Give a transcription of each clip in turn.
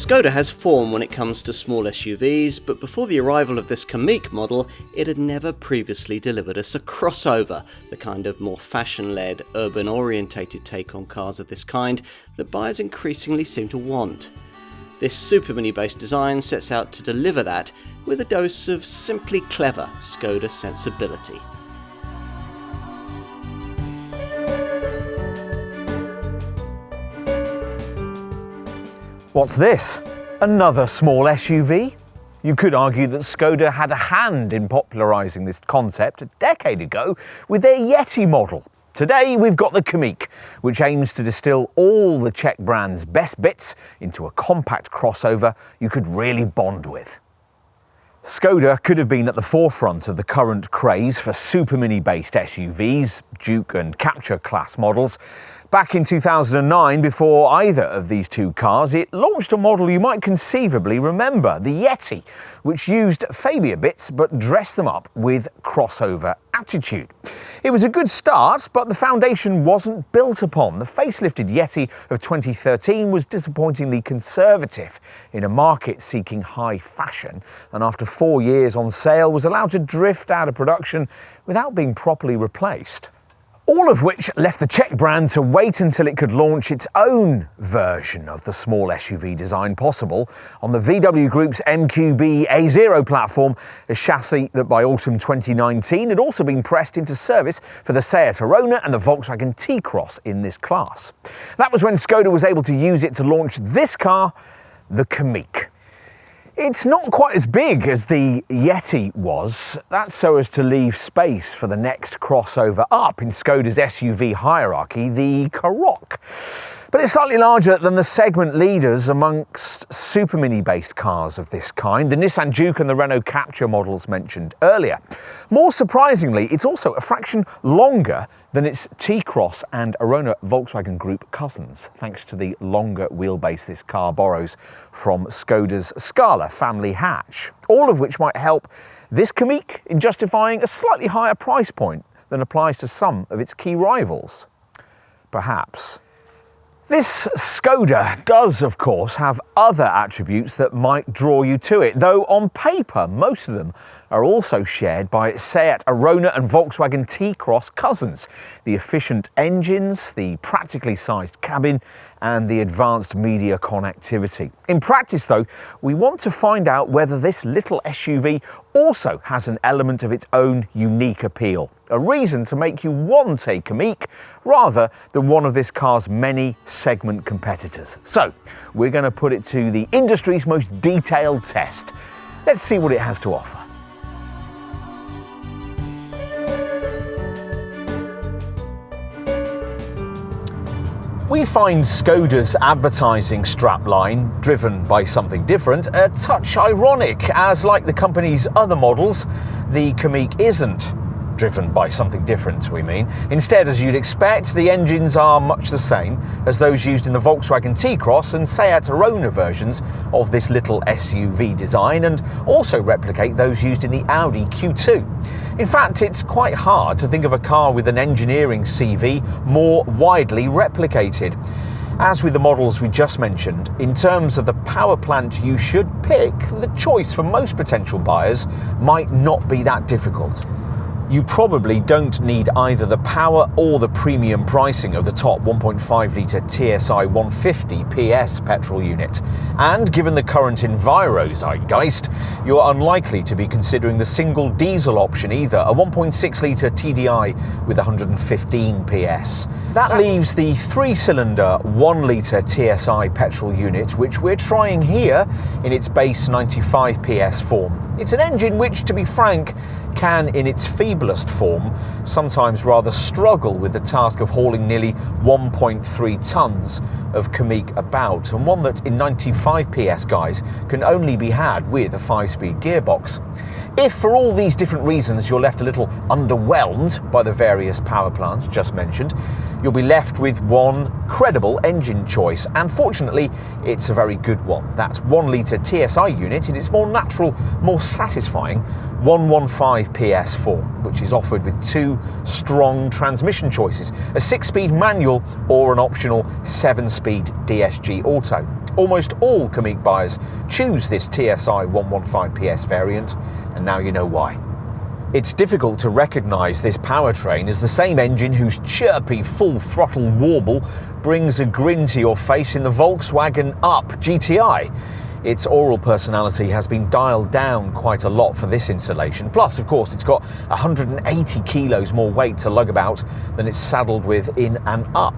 Skoda has form when it comes to small SUVs, but before the arrival of this Kamiq model, it had never previously delivered us a crossover, the kind of more fashion-led, urban-orientated take on cars of this kind that buyers increasingly seem to want. This super mini-based design sets out to deliver that with a dose of simply clever Skoda sensibility. What's this? Another small SUV? You could argue that Skoda had a hand in popularising this concept a decade ago with their Yeti model. Today we've got the Kamiq, which aims to distill all the Czech brand's best bits into a compact crossover you could really bond with. Skoda could have been at the forefront of the current craze for super mini-based SUVs, Duke and Capture class models. Back in 2009, before either of these two cars, it launched a model you might conceivably remember, the Yeti, which used Fabia bits but dressed them up with crossover attitude. It was a good start, but the foundation wasn't built upon. The facelifted Yeti of 2013 was disappointingly conservative in a market seeking high fashion, and after 4 years on sale was allowed to drift out of production without being properly replaced. All of which left the Czech brand to wait until it could launch its own version of the small SUV design possible on the VW Group's MQB A0 platform, a chassis that by autumn 2019 had also been pressed into service for the Seat Arona and the Volkswagen T-Cross in this class. That was when Skoda was able to use it to launch this car, the Kamiq. It's not quite as big as the Yeti was. That's so as to leave space for the next crossover up in Skoda's SUV hierarchy, the Kamiq. But it's slightly larger than the segment leaders amongst super mini-based cars of this kind, the Nissan Juke and the Renault Capture models mentioned earlier. More surprisingly, it's also a fraction longer than its T-Cross and Arona Volkswagen Group cousins, thanks to the longer wheelbase this car borrows from Skoda's Scala family hatch, all of which might help this Kamiq in justifying a slightly higher price point than applies to some of its key rivals. Perhaps. This Skoda does, of course, have other attributes that might draw you to it, though on paper most of them are also shared by its Seat Arona and Volkswagen T-Cross cousins. The efficient engines, the practically sized cabin, and the advanced media connectivity. In practice, though, we want to find out whether this little SUV also has an element of its own unique appeal, a reason to make you want a Kamiq rather than one of this car's many segment competitors. So, we're going to put it to the industry's most detailed test. Let's see what it has to offer. We find Skoda's advertising strapline, driven by something different, a touch ironic, as like the company's other models, the Kamiq isn't driven by something different, we mean. Instead, as you'd expect, the engines are much the same as those used in the Volkswagen T-Cross and Seat Arona versions of this little SUV design, and also replicate those used in the Audi Q2. In fact, it's quite hard to think of a car with an engineering CV more widely replicated. As with the models we just mentioned, in terms of the power plant you should pick, the choice for most potential buyers might not be that difficult. You probably don't need either the power or the premium pricing of the top 1.5-litre TSI 150 PS petrol unit. And given the current Enviro zeitgeist, you're unlikely to be considering the single diesel option either, a 1.6-litre TDI with 115 PS. That leaves the 3-cylinder 1-litre TSI petrol unit, which we're trying here in its base 95 PS form. It's an engine which, to be frank, can, in its feeblest form, sometimes rather struggle with the task of hauling nearly 1.3 tonnes of Kamiq about, and one that in 95 PS guys can only be had with a 5-speed gearbox. If for all these different reasons you're left a little underwhelmed by the various power plants just mentioned, you'll be left with one credible engine choice, and fortunately it's a very good one. That 1-litre TSI unit in its more natural, more satisfying 115 PS4, which is offered with two strong transmission choices, a 6-speed manual or an optional 7-speed DSG Auto. Almost all Kamiq buyers choose this TSI 115 PS variant, and now you know why. It's difficult to recognise this powertrain as the same engine whose chirpy full-throttle warble brings a grin to your face in the Volkswagen Up GTI. Its oral personality has been dialed down quite a lot for this installation. Plus, of course, it's got 180 kilos more weight to lug about than it's saddled with in an Up.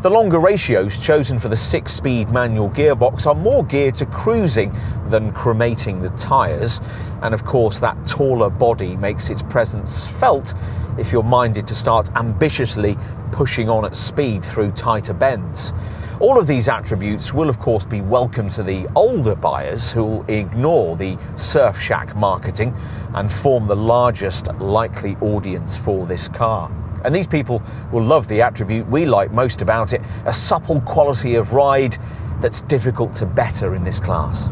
The longer ratios chosen for the 6-speed manual gearbox are more geared to cruising than cremating the tyres, and of course that taller body makes its presence felt if you're minded to start ambitiously pushing on at speed through tighter bends. All of these attributes will of course be welcome to the older buyers who will ignore the Surf Shack marketing and form the largest likely audience for this car. And these people will love the attribute we like most about it, a supple quality of ride that's difficult to better in this class.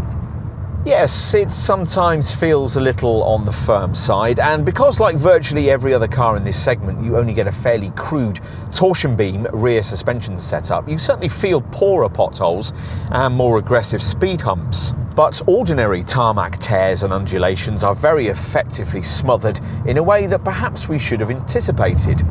Yes, it sometimes feels a little on the firm side, and because like virtually every other car in this segment you only get a fairly crude torsion beam rear suspension setup, you certainly feel poorer potholes and more aggressive speed humps. But ordinary tarmac tears and undulations are very effectively smothered in a way that perhaps we should have anticipated.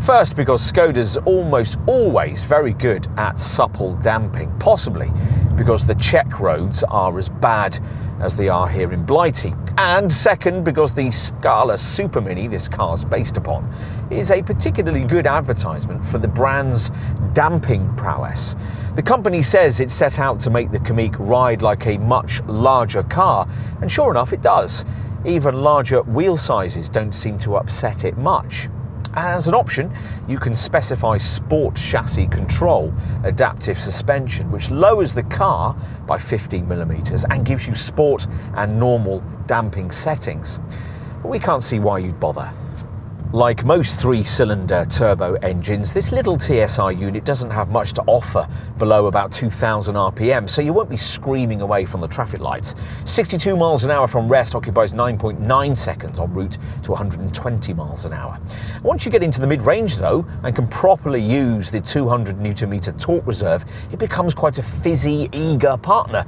First, because Skoda's almost always very good at supple damping, possibly because the Czech roads are as bad as they are here in Blighty. And second, because the Scala Super Mini this car's based upon is a particularly good advertisement for the brand's damping prowess. The company says it's set out to make the Kamiq ride like a much larger car, and sure enough it does. Even larger wheel sizes don't seem to upset it much. As an option, you can specify Sport Chassis Control adaptive suspension, which lowers the car by 15mm and gives you sport and normal damping settings. But we can't see why you'd bother. Like most 3-cylinder turbo engines, this little TSI unit doesn't have much to offer below about 2,000 RPM, so you won't be screaming away from the traffic lights. 62 miles an hour from rest occupies 9.9 seconds en route to 120 miles an hour. Once you get into the mid-range though, and can properly use the 200 Nm torque reserve, it becomes quite a fizzy, eager partner.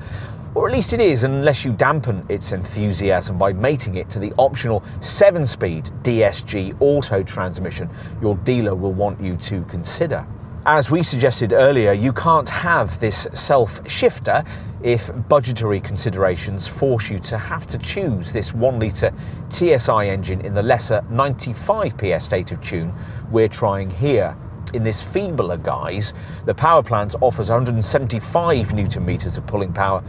Or at least it is, unless you dampen its enthusiasm by mating it to the optional 7-speed DSG Auto transmission your dealer will want you to consider. As we suggested earlier, you can't have this self-shifter if budgetary considerations force you to have to choose this 1-litre TSI engine in the lesser 95 PS state of tune we're trying here. In this feebler guise, the power plant offers 175 Nm of pulling power,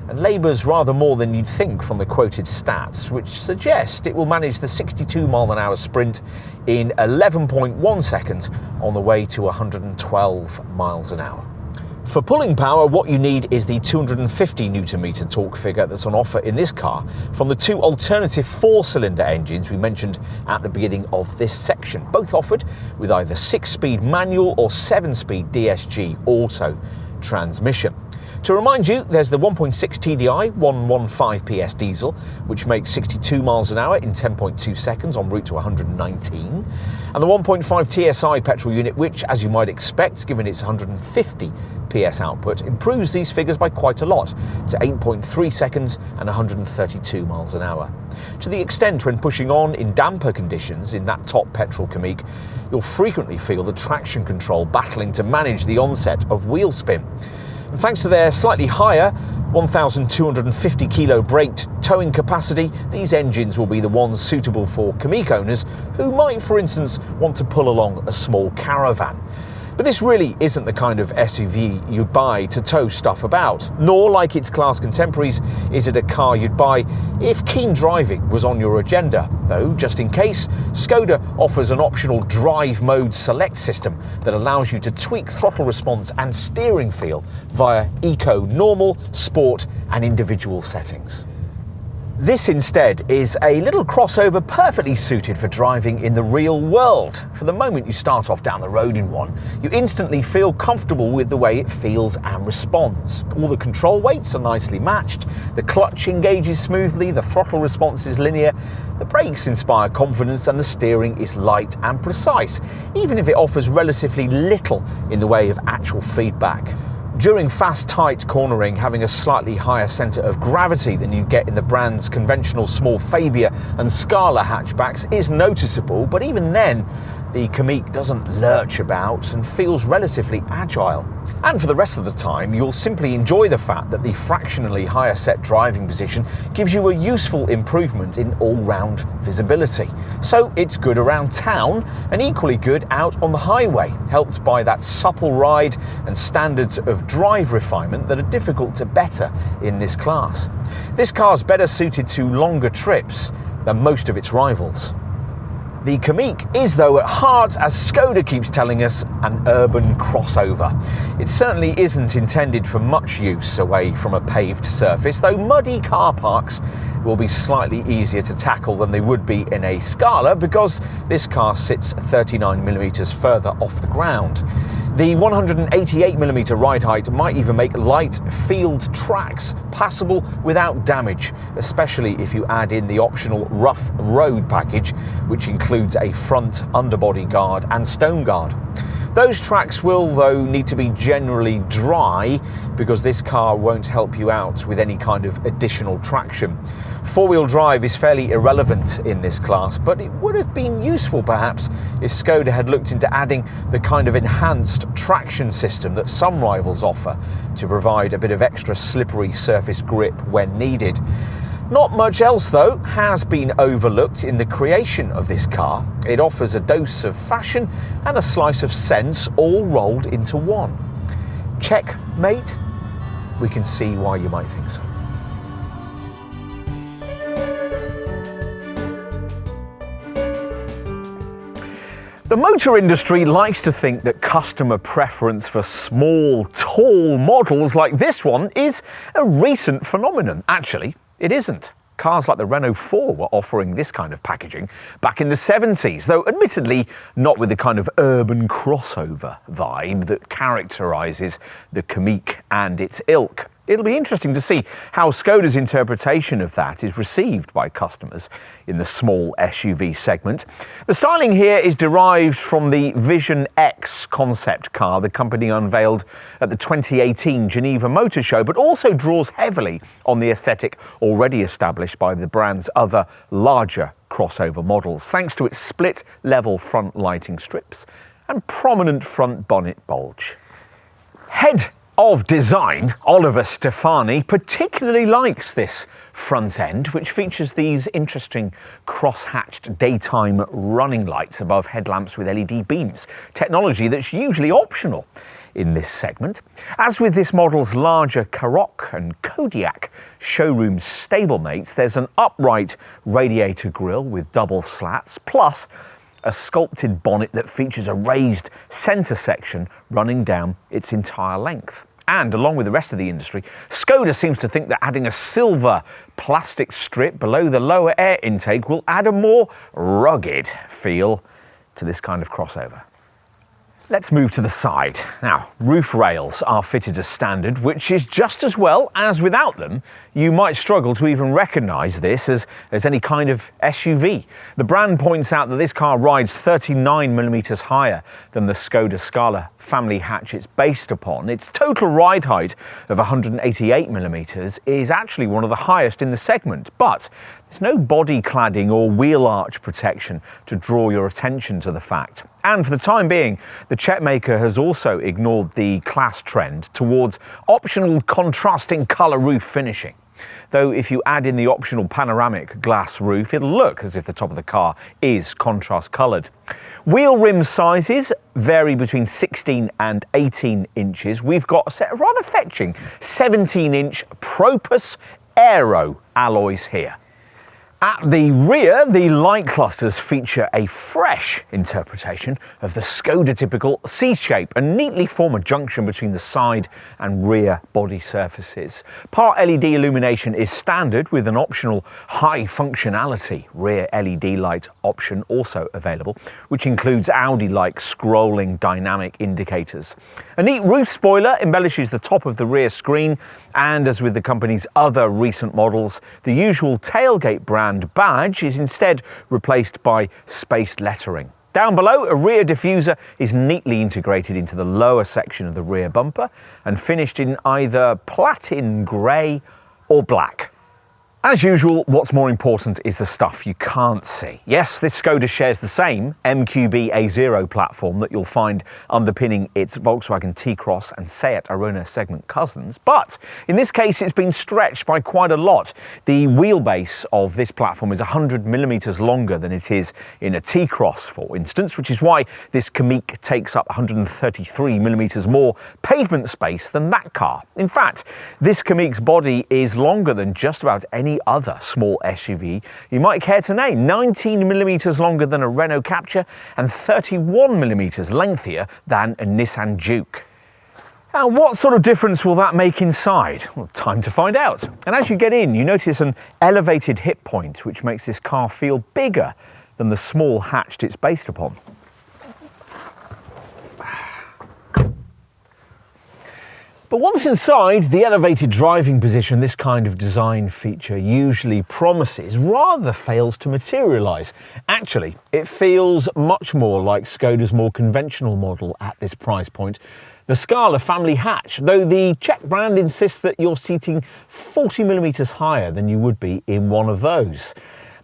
and labours rather more than you'd think from the quoted stats, which suggest it will manage the 62 mile an hour sprint in 11.1 seconds on the way to 112 miles an hour. For pulling power, what you need is the 250 Nm torque figure that's on offer in this car from the two alternative 4-cylinder engines we mentioned at the beginning of this section, both offered with either 6-speed manual or 7-speed DSG Auto transmission. To remind you, there's the 1.6 TDI 115 PS diesel, which makes 62 miles an hour in 10.2 seconds en route to 119, and the 1.5 TSI petrol unit, which, as you might expect, given its 150 PS output, improves these figures by quite a lot, to 8.3 seconds and 132 miles an hour. To the extent when pushing on in damper conditions in that top petrol Kamiq, you'll frequently feel the traction control battling to manage the onset of wheel spin. And thanks to their slightly higher 1,250 kilo braked towing capacity, these engines will be the ones suitable for Kamiq owners who might, for instance, want to pull along a small caravan. But this really isn't the kind of SUV you'd buy to tow stuff about, nor, like its class contemporaries, is it a car you'd buy if keen driving was on your agenda. Though, just in case, Skoda offers an optional drive mode select system that allows you to tweak throttle response and steering feel via Eco, Normal, Sport and individual settings. This instead is a little crossover perfectly suited for driving in the real world. For the moment you start off down the road in one, you instantly feel comfortable with the way it feels and responds. All the control weights are nicely matched, the clutch engages smoothly, the throttle response is linear, The brakes inspire confidence and the steering is light and precise, even if it offers relatively little in the way of actual feedback. During fast, tight cornering, having a slightly higher centre of gravity than you get in the brand's conventional small Fabia and Scala hatchbacks is noticeable, but even then, the Kamiq doesn't lurch about and feels relatively agile. And for the rest of the time, you'll simply enjoy the fact that the fractionally higher set driving position gives you a useful improvement in all-round visibility. So it's good around town and equally good out on the highway, helped by that supple ride and standards of drive refinement that are difficult to better in this class. This car's better suited to longer trips than most of its rivals. The Kamiq is, though, at heart, as Skoda keeps telling us, an urban crossover. It certainly isn't intended for much use away from a paved surface, though muddy car parks will be slightly easier to tackle than they would be in a Scala because this car sits 39mm further off the ground. The 188mm ride height might even make light field tracks passable without damage, especially if you add in the optional rough road package, which includes a front underbody guard and stone guard. Those tracks will, though, need to be generally dry because this car won't help you out with any kind of additional traction. Four-wheel drive is fairly irrelevant in this class, but it would have been useful perhaps if Skoda had looked into adding the kind of enhanced traction system that some rivals offer to provide a bit of extra slippery surface grip when needed. Not much else, though, has been overlooked in the creation of this car. It offers a dose of fashion and a slice of sense all rolled into one. Checkmate? We can see why you might think so. The motor industry likes to think that customer preference for small, tall models like this one is a recent phenomenon. Actually, it isn't. Cars like the Renault 4 were offering this kind of packaging back in the 70s, though admittedly not with the kind of urban crossover vibe that characterises the Kamiq and its ilk. It'll be interesting to see how Skoda's interpretation of that is received by customers in the small SUV segment. The styling here is derived from the Vision X concept car the company unveiled at the 2018 Geneva Motor Show, but also draws heavily on the aesthetic already established by the brand's other larger crossover models, thanks to its split-level front lighting strips and prominent front bonnet bulge. Head of design, Oliver Stefani, particularly likes this front end, which features these interesting cross-hatched daytime running lights above headlamps with LED beams, technology that's usually optional in this segment. As with this model's larger Karoq and Kodiaq showroom stablemates, there's an upright radiator grille with double slats, plus a sculpted bonnet that features a raised centre section running down its entire length. And along with the rest of the industry, Skoda seems to think that adding a silver plastic strip below the lower air intake will add a more rugged feel to this kind of crossover. Let's move to the side. Now, roof rails are fitted as standard, which is just as well as without them. You might struggle to even recognise this as any kind of SUV. The brand points out that this car rides 39mm higher than the Skoda Scala family hatch it's based upon. Its total ride height of 188mm is actually one of the highest in the segment, but there's no body cladding or wheel arch protection to draw your attention to the fact. And for the time being, the Czech maker has also ignored the class trend towards optional contrasting colour roof finishing. Though if you add in the optional panoramic glass roof, it'll look as if the top of the car is contrast coloured. Wheel rim sizes vary between 16 and 18 inches. We've got a set of rather fetching 17-inch Propus Aero alloys here. At the rear, the light clusters feature a fresh interpretation of the Skoda typical C-shape and neatly form a junction between the side and rear body surfaces. Part LED illumination is standard with an optional high functionality rear LED light option also available, which includes Audi-like scrolling dynamic indicators. A neat roof spoiler embellishes the top of the rear screen, and as with the company's other recent models, the usual tailgate brand brand badge is instead replaced by spaced lettering. Down below, a rear diffuser is neatly integrated into the lower section of the rear bumper and finished in either platin grey or black. As usual, what's more important is the stuff you can't see. Yes, this Skoda shares the same MQB A0 platform that you'll find underpinning its Volkswagen T-Cross and Seat Arona segment cousins, but in this case it's been stretched by quite a lot. The wheelbase of this platform is 100mm longer than it is in a T-Cross, for instance, which is why this Kamiq takes up 133mm more pavement space than that car. In fact, this Kamiq's body is longer than just about any other small SUV you might care to name, 19mm longer than a Renault Captur and 31mm lengthier than a Nissan Juke. Now, what sort of difference will that make inside? Well, time to find out. And as you get in, you notice an elevated hip point, which makes this car feel bigger than the small hatch it's based upon. But once inside, the elevated driving position this kind of design feature usually promises rather fails to materialise. Actually, it feels much more like Skoda's more conventional model at this price point, the Scala family hatch, though the Czech brand insists that you're seating 40mm higher than you would be in one of those.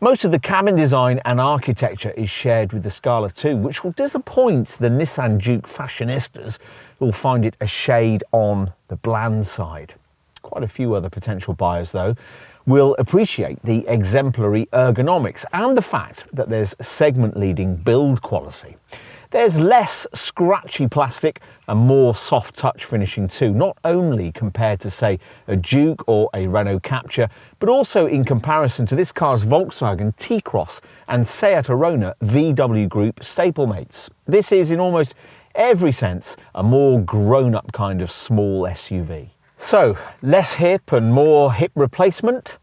Most of the cabin design and architecture is shared with the Scala too, which will disappoint the Nissan Juke fashionistas who will find it a shade on the bland side. Quite a few other potential buyers, though, will appreciate the exemplary ergonomics and the fact that there's segment-leading build quality. There's less scratchy plastic and more soft touch finishing too, not only compared to, say, a Juke or a Renault Captur, but also in comparison to this car's Volkswagen T-Cross and Seat Arona VW Group stablemates. This is, in almost every sense, a more grown-up kind of small SUV. So, less hip and more hip replacement?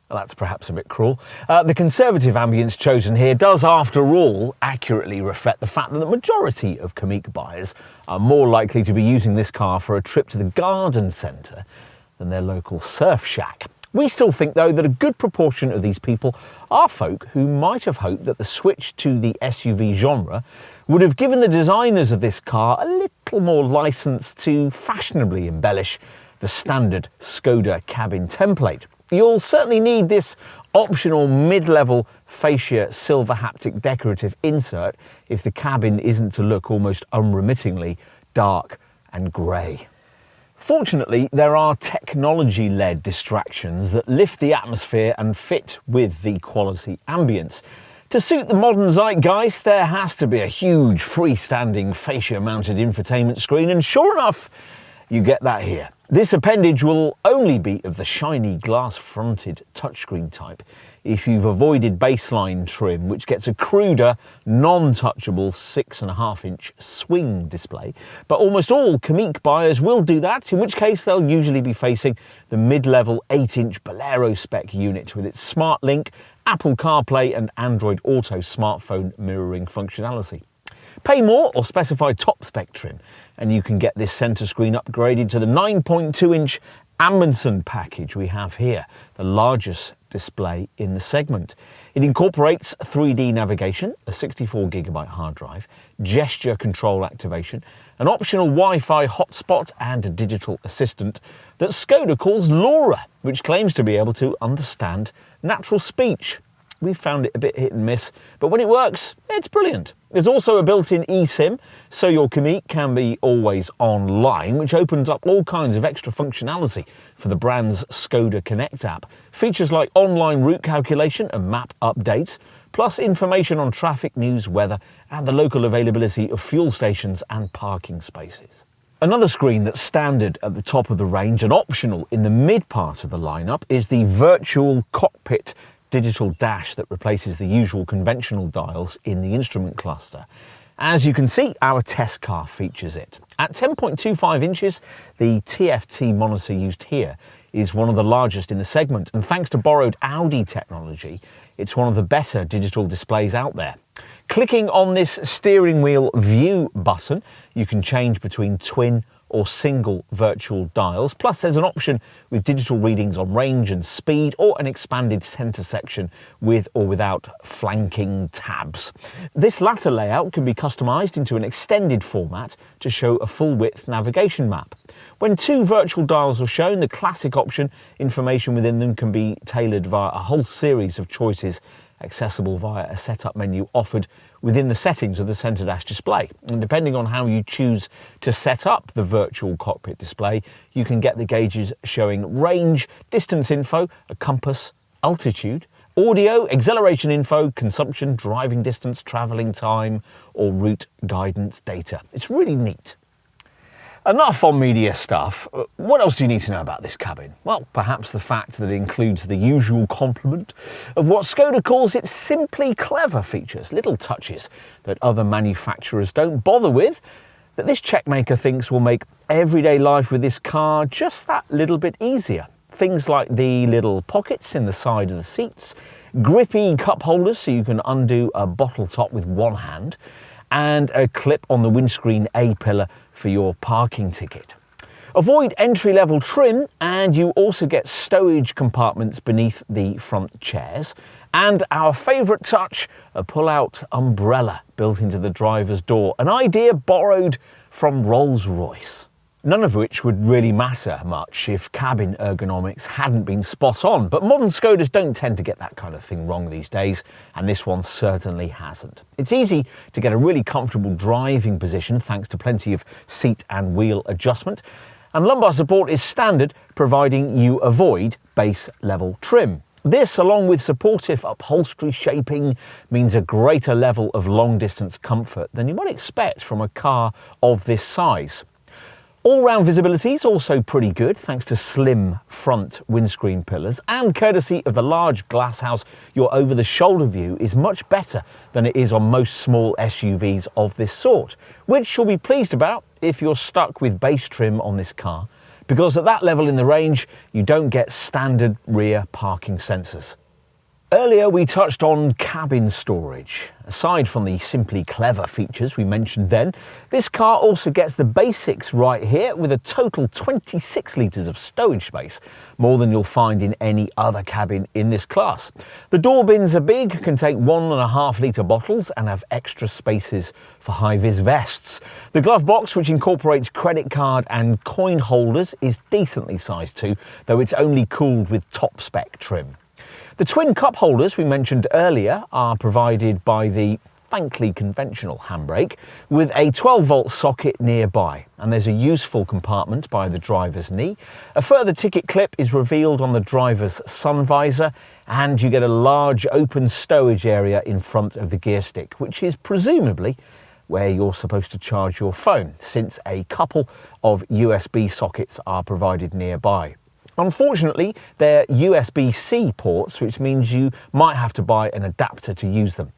Well, that's perhaps a bit cruel. The conservative ambience chosen here does, after all, accurately reflect the fact that the majority of Kamiq buyers are more likely to be using this car for a trip to the garden centre than their local surf shack. We still think, though, that a good proportion of these people are folk who might have hoped that the switch to the SUV genre would have given the designers of this car a little more licence to fashionably embellish the standard Skoda cabin template. You'll certainly need this optional mid-level fascia silver haptic decorative insert if the cabin isn't to look almost unremittingly dark and grey. Fortunately, there are technology-led distractions that lift the atmosphere and fit with the quality ambience. To suit the modern zeitgeist, there has to be a huge freestanding fascia-mounted infotainment screen, and sure enough, you get that here. This appendage will only be of the shiny glass-fronted touchscreen type if you've avoided baseline trim, which gets a cruder, non-touchable 6.5-inch swing display. But almost all Kamiq buyers will do that, in which case they'll usually be facing the mid-level 8-inch Bolero spec unit with its SmartLink, Apple CarPlay and Android Auto smartphone mirroring functionality. Pay more or specify top spec trim and you can get this centre screen upgraded to the 9.2-inch Amundsen package we have here, the largest display in the segment. It incorporates 3D navigation, a 64GB hard drive, gesture control activation, an optional Wi-Fi hotspot and a digital assistant that Skoda calls Laura, which claims to be able to understand natural speech. We've found it a bit hit and miss, but when it works, it's brilliant. There's also a built-in eSIM, so your Kamiq can be always online, which opens up all kinds of extra functionality for the brand's Skoda Connect app. Features like online route calculation and map updates, plus information on traffic, news, weather, and the local availability of fuel stations and parking spaces. Another screen that's standard at the top of the range and optional in the mid part of the lineup is the virtual cockpit digital dash that replaces the usual conventional dials in the instrument cluster. As you can see, our test car features it. At 10.25 inches, the TFT monitor used here is one of the largest in the segment, and thanks to borrowed Audi technology, it's one of the better digital displays out there. Clicking on this steering wheel view button, you can change between twin or single virtual dials. Plus there's an option with digital readings on range and speed, or an expanded centre section with or without flanking tabs. This latter layout can be customised into an extended format to show a full width navigation map. When two virtual dials are shown, the classic option, information within them can be tailored via a whole series of choices accessible via a setup menu offered within the settings of the centre dash display. And depending on how you choose to set up the virtual cockpit display, you can get the gauges showing range, distance info, a compass, altitude, audio, acceleration info, consumption, driving distance, travelling time, or route guidance data. It's really neat. Enough on media stuff. What else do you need to know about this cabin? Well, perhaps the fact that it includes the usual complement of what Skoda calls its simply clever features, little touches that other manufacturers don't bother with, that this checkmaker thinks will make everyday life with this car just that little bit easier. Things like the little pockets in the side of the seats, grippy cup holders so you can undo a bottle top with one hand, and a clip on the windscreen A-pillar for your parking ticket. Avoid entry-level trim, and you also get stowage compartments beneath the front chairs. And our favourite touch, a pull-out umbrella built into the driver's door, an idea borrowed from Rolls-Royce. None of which would really matter much if cabin ergonomics hadn't been spot on, but modern Skodas don't tend to get that kind of thing wrong these days, and this one certainly hasn't. It's easy to get a really comfortable driving position thanks to plenty of seat and wheel adjustment, and lumbar support is standard, providing you avoid base level trim. This, along with supportive upholstery shaping, means a greater level of long distance comfort than you might expect from a car of this size. All-round visibility is also pretty good thanks to slim front windscreen pillars, and courtesy of the large glasshouse, your over-the-shoulder view is much better than it is on most small SUVs of this sort, which you'll be pleased about if you're stuck with base trim on this car, because at that level in the range you don't get standard rear parking sensors. Earlier we touched on cabin storage. Aside from the simply clever features we mentioned then, this car also gets the basics right here with a total 26 litres of stowage space, more than you'll find in any other cabin in this class. The door bins are big, can take 1.5 litre bottles and have extra spaces for high-vis vests. The glove box, which incorporates credit card and coin holders, is decently sized too, though it's only cooled with top spec trim. The twin cup holders we mentioned earlier are provided by the frankly conventional handbrake with a 12-volt socket nearby, and there's a useful compartment by the driver's knee. A further ticket clip is revealed on the driver's sun visor, and you get a large open stowage area in front of the gear stick, which is presumably where you're supposed to charge your phone, since a couple of USB sockets are provided nearby. Unfortunately, they're USB-C ports, which means you might have to buy an adapter to use them.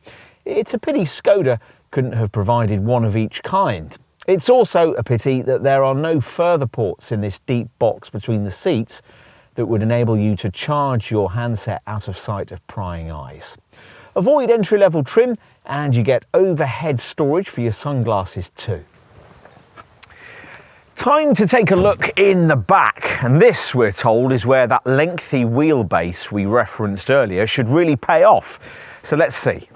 It's a pity Skoda couldn't have provided one of each kind. It's also a pity that there are no further ports in this deep box between the seats that would enable you to charge your handset out of sight of prying eyes. Avoid entry-level trim, and you get overhead storage for your sunglasses too. Time to take a look in the back, and this, we're told, is where that lengthy wheelbase we referenced earlier should really pay off. So let's see.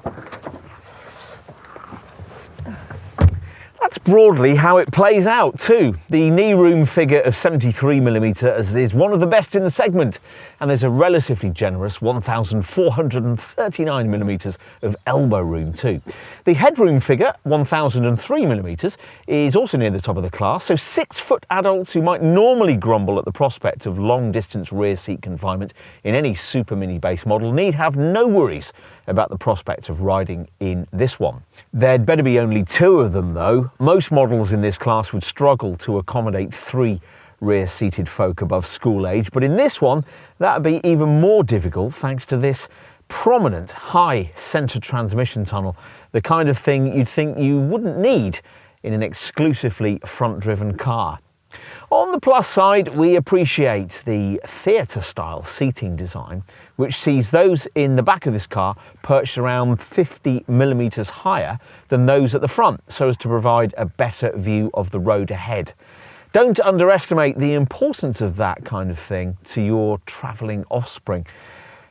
That's broadly how it plays out too. The knee room figure of 73mm is one of the best in the segment, and there's a relatively generous 1439mm of elbow room too. The headroom figure, 1003mm, is also near the top of the class, so 6-foot adults who might normally grumble at the prospect of long-distance rear seat confinement in any super mini base model need have no worries about the prospect of riding in this one. There'd better be only 2 of them though. Most models in this class would struggle to accommodate 3 rear-seated folk above school age, but in this one that would be even more difficult thanks to this prominent high centre transmission tunnel, the kind of thing you'd think you wouldn't need in an exclusively front-driven car. On the plus side, we appreciate the theatre-style seating design, which sees those in the back of this car perched around 50mm higher than those at the front, so as to provide a better view of the road ahead. Don't underestimate the importance of that kind of thing to your travelling offspring,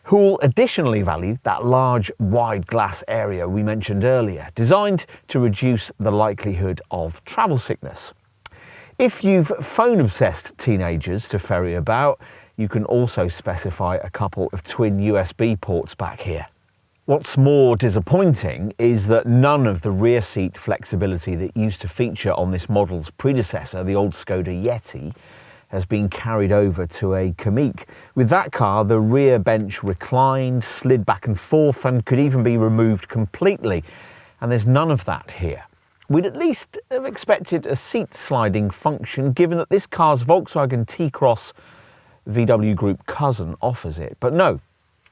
who will additionally value that large, wide glass area we mentioned earlier, designed to reduce the likelihood of travel sickness. If you've phone-obsessed teenagers to ferry about, you can also specify a couple of twin USB ports back here. What's more disappointing is that none of the rear seat flexibility that used to feature on this model's predecessor, the old Skoda Yeti, has been carried over to a Kamiq. With that car, the rear bench reclined, slid back and forth, and could even be removed completely. And there's none of that here. We'd at least have expected a seat sliding function, given that this car's Volkswagen T-Cross VW Group cousin offers it. But no.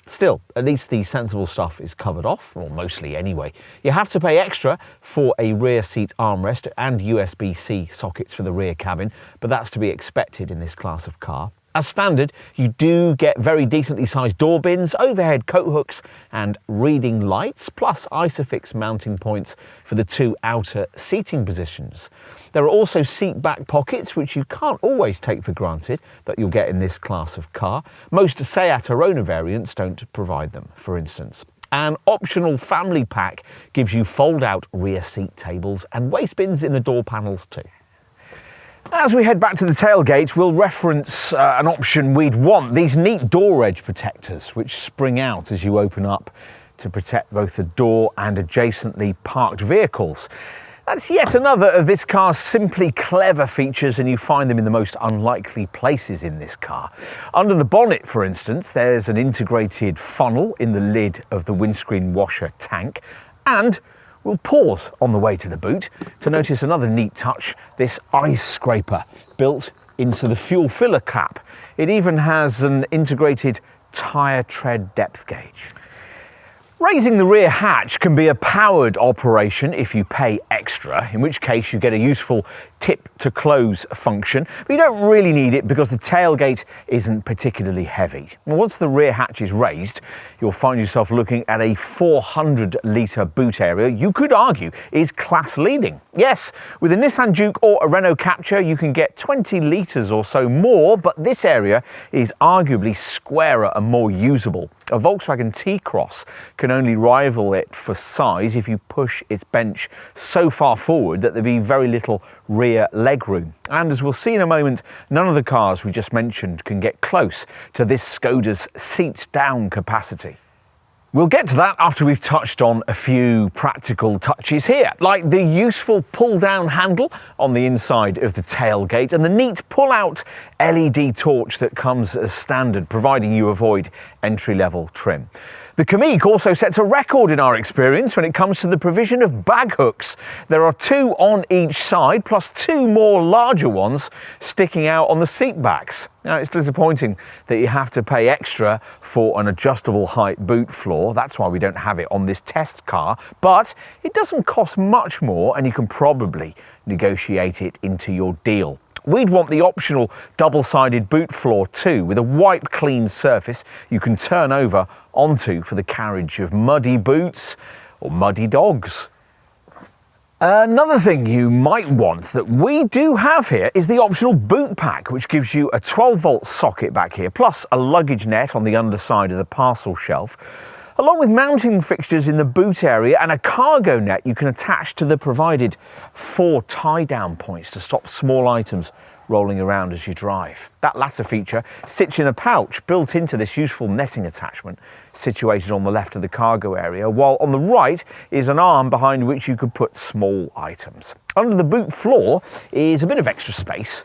Still, at least the sensible stuff is covered off, or mostly anyway. You have to pay extra for a rear seat armrest and USB-C sockets for the rear cabin, but that's to be expected in this class of car. As standard, you do get very decently sized door bins, overhead coat hooks and reading lights, plus Isofix mounting points for the two outer seating positions. There are also seat back pockets, which you can't always take for granted that you'll get in this class of car. Most Seat Arona variants don't provide them, for instance. An optional family pack gives you fold-out rear seat tables and waste bins in the door panels too. As we head back to the tailgate, we'll reference an option we'd want, these neat door edge protectors, which spring out as you open up to protect both the door and adjacently parked vehicles. That's yet another of this car's simply clever features, and you find them in the most unlikely places in this car. Under the bonnet, for instance, there's an integrated funnel in the lid of the windscreen washer tank, and we'll pause on the way to the boot to notice another neat touch, this ice scraper built into the fuel filler cap. It even has an integrated tyre tread depth gauge. Raising the rear hatch can be a powered operation if you pay extra, in which case you get a useful tip to close function, but you don't really need it because the tailgate isn't particularly heavy. And once the rear hatch is raised, you'll find yourself looking at a 400-litre boot area you could argue is class-leading. Yes, with a Nissan Juke or a Renault Captur, you can get 20 litres or so more, but this area is arguably squarer and more usable. A Volkswagen T-Cross can only rival it for size if you push its bench so far forward that there'd be very little rear legroom. And as we'll see in a moment, none of the cars we just mentioned can get close to this Skoda's seat-down capacity. We'll get to that after we've touched on a few practical touches here, like the useful pull-down handle on the inside of the tailgate and the neat pull-out LED torch that comes as standard, providing you avoid entry-level trim. The Kamiq also sets a record in our experience when it comes to the provision of bag hooks. There are 2 on each side, plus 2 more larger ones sticking out on the seat backs. Now, it's disappointing that you have to pay extra for an adjustable height boot floor. That's why we don't have it on this test car, but it doesn't cost much more and you can probably negotiate it into your deal. We'd want the optional double-sided boot floor too, with a wiped clean surface you can turn over onto for the carriage of muddy boots or muddy dogs. Another thing you might want that we do have here is the optional boot pack, which gives you a 12-volt socket back here, plus a luggage net on the underside of the parcel shelf, along with mounting fixtures in the boot area and a cargo net you can attach to the provided 4 tie-down points to stop small items rolling around as you drive. That latter feature sits in a pouch built into this useful netting attachment situated on the left of the cargo area, while on the right is an arm behind which you could put small items. Under the boot floor is a bit of extra space,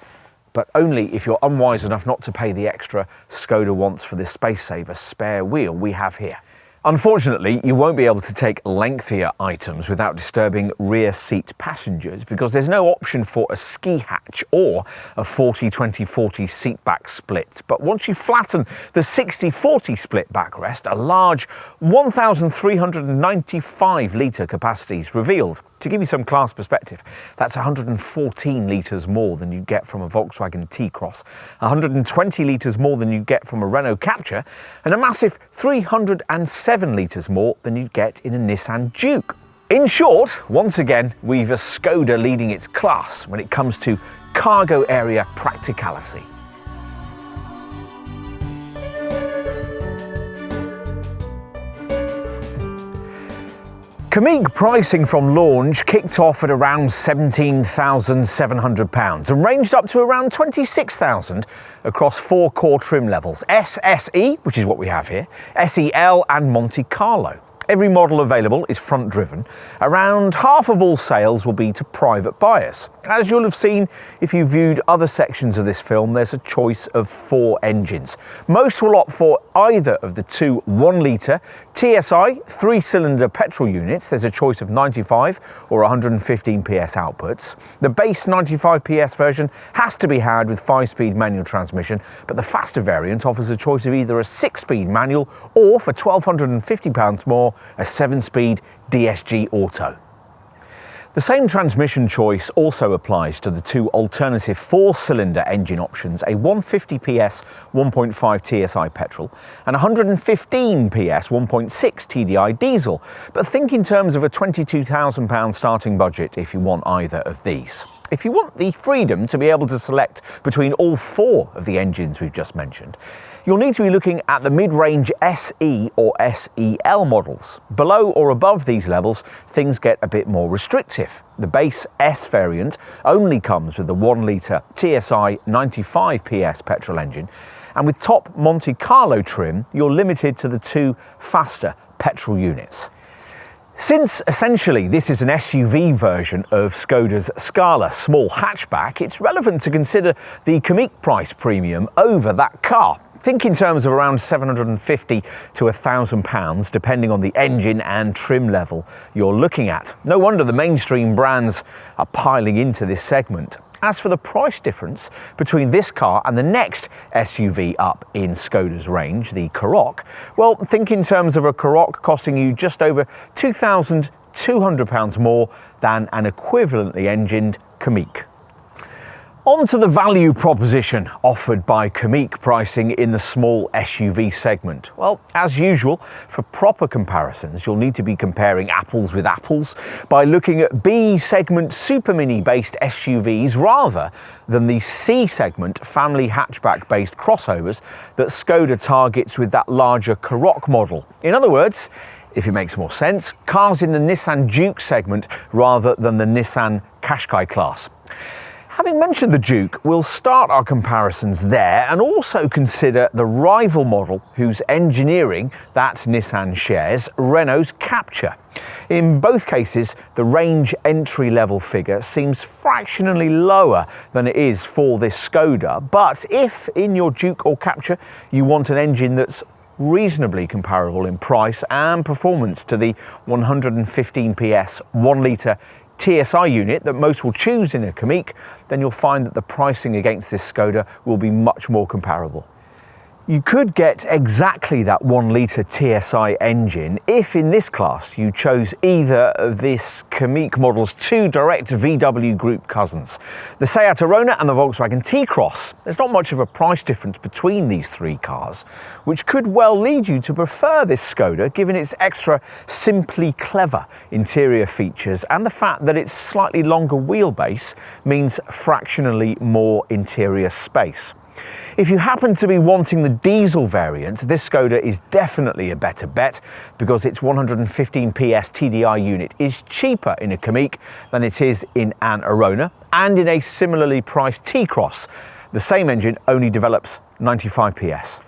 but only if you're unwise enough not to pay the extra Skoda wants for this space-saver spare wheel we have here. Unfortunately, you won't be able to take lengthier items without disturbing rear seat passengers because there's no option for a ski hatch or a 40-20-40 seat back split. But once you flatten the 60-40 split backrest, a large 1,395 litre capacity is revealed. To give you some class perspective, that's 114 litres more than you'd get from a Volkswagen T-Cross, 120 litres more than you'd get from a Renault Captur, and a massive 307 litres more than you'd get in a Nissan Juke. In short, once again, we've a Skoda leading its class when it comes to cargo area practicality. Kamiq pricing from launch kicked off at around £17,700 and ranged up to around £26,000 across 4 core trim levels: SSE, which is what we have here, SEL and Monte Carlo. Every model available is front driven. Around half of all sales will be to private buyers. As you'll have seen if you viewed other sections of this film, there's a choice of 4 engines. Most will opt for either of the two 1-litre TSI 3-cylinder petrol units. There's a choice of 95 or 115 PS outputs. The base 95 PS version has to be had with 5-speed manual transmission, but the faster variant offers a choice of either a 6-speed manual or, for £1,250 more, a 7-speed DSG Auto. The same transmission choice also applies to the two alternative 4-cylinder engine options, a 150 PS 1.5 TSI petrol and 115 PS 1.6 TDI diesel, but think in terms of a £22,000 starting budget if you want either of these. If you want the freedom to be able to select between all 4 of the engines we've just mentioned, you'll need to be looking at the mid-range SE or SEL models. Below or above these levels, things get a bit more restrictive. The base S variant only comes with the 1-litre TSI 95 PS petrol engine, and with top Monte Carlo trim, you're limited to the 2 faster petrol units. Since essentially this is an SUV version of Skoda's Scala small hatchback, it's relevant to consider the Kamiq price premium over that car. Think in terms of around £750 to £1,000, depending on the engine and trim level you're looking at. No wonder the mainstream brands are piling into this segment. As for the price difference between this car and the next SUV up in Skoda's range, the Kamiq, well, think in terms of a Kamiq costing you just over £2,200 more than an equivalently engined Kamiq. On to the value proposition offered by Kamiq pricing in the small SUV segment. Well, as usual, for proper comparisons, you'll need to be comparing apples with apples by looking at B segment super mini based SUVs rather than the C segment family hatchback based crossovers that Skoda targets with that larger Kamiq model. In other words, if it makes more sense, cars in the Nissan Juke segment rather than the Nissan Qashqai class. Having mentioned the Juke, we'll start our comparisons there and also consider the rival model whose engineering that Nissan shares, Renault's Captur. In both cases, the range entry-level figure seems fractionally lower than it is for this Skoda, but if in your Juke or Captur you want an engine that's reasonably comparable in price and performance to the 115 PS 1-litre TSI unit that most will choose in a Kamiq, then you'll find that the pricing against this Skoda will be much more comparable. You could get exactly that 1-litre TSI engine if in this class you chose either of this Kamiq model's 2 direct VW Group cousins, the Seat Arona and the Volkswagen T-Cross. There's not much of a price difference between these 3 cars, which could well lead you to prefer this Skoda given its extra simply clever interior features and the fact that its slightly longer wheelbase means fractionally more interior space. If you happen to be wanting the diesel variant, this Skoda is definitely a better bet because its 115 PS TDI unit is cheaper in a Kamiq than it is in an Arona and in a similarly priced T-Cross. The same engine only develops 95 PS.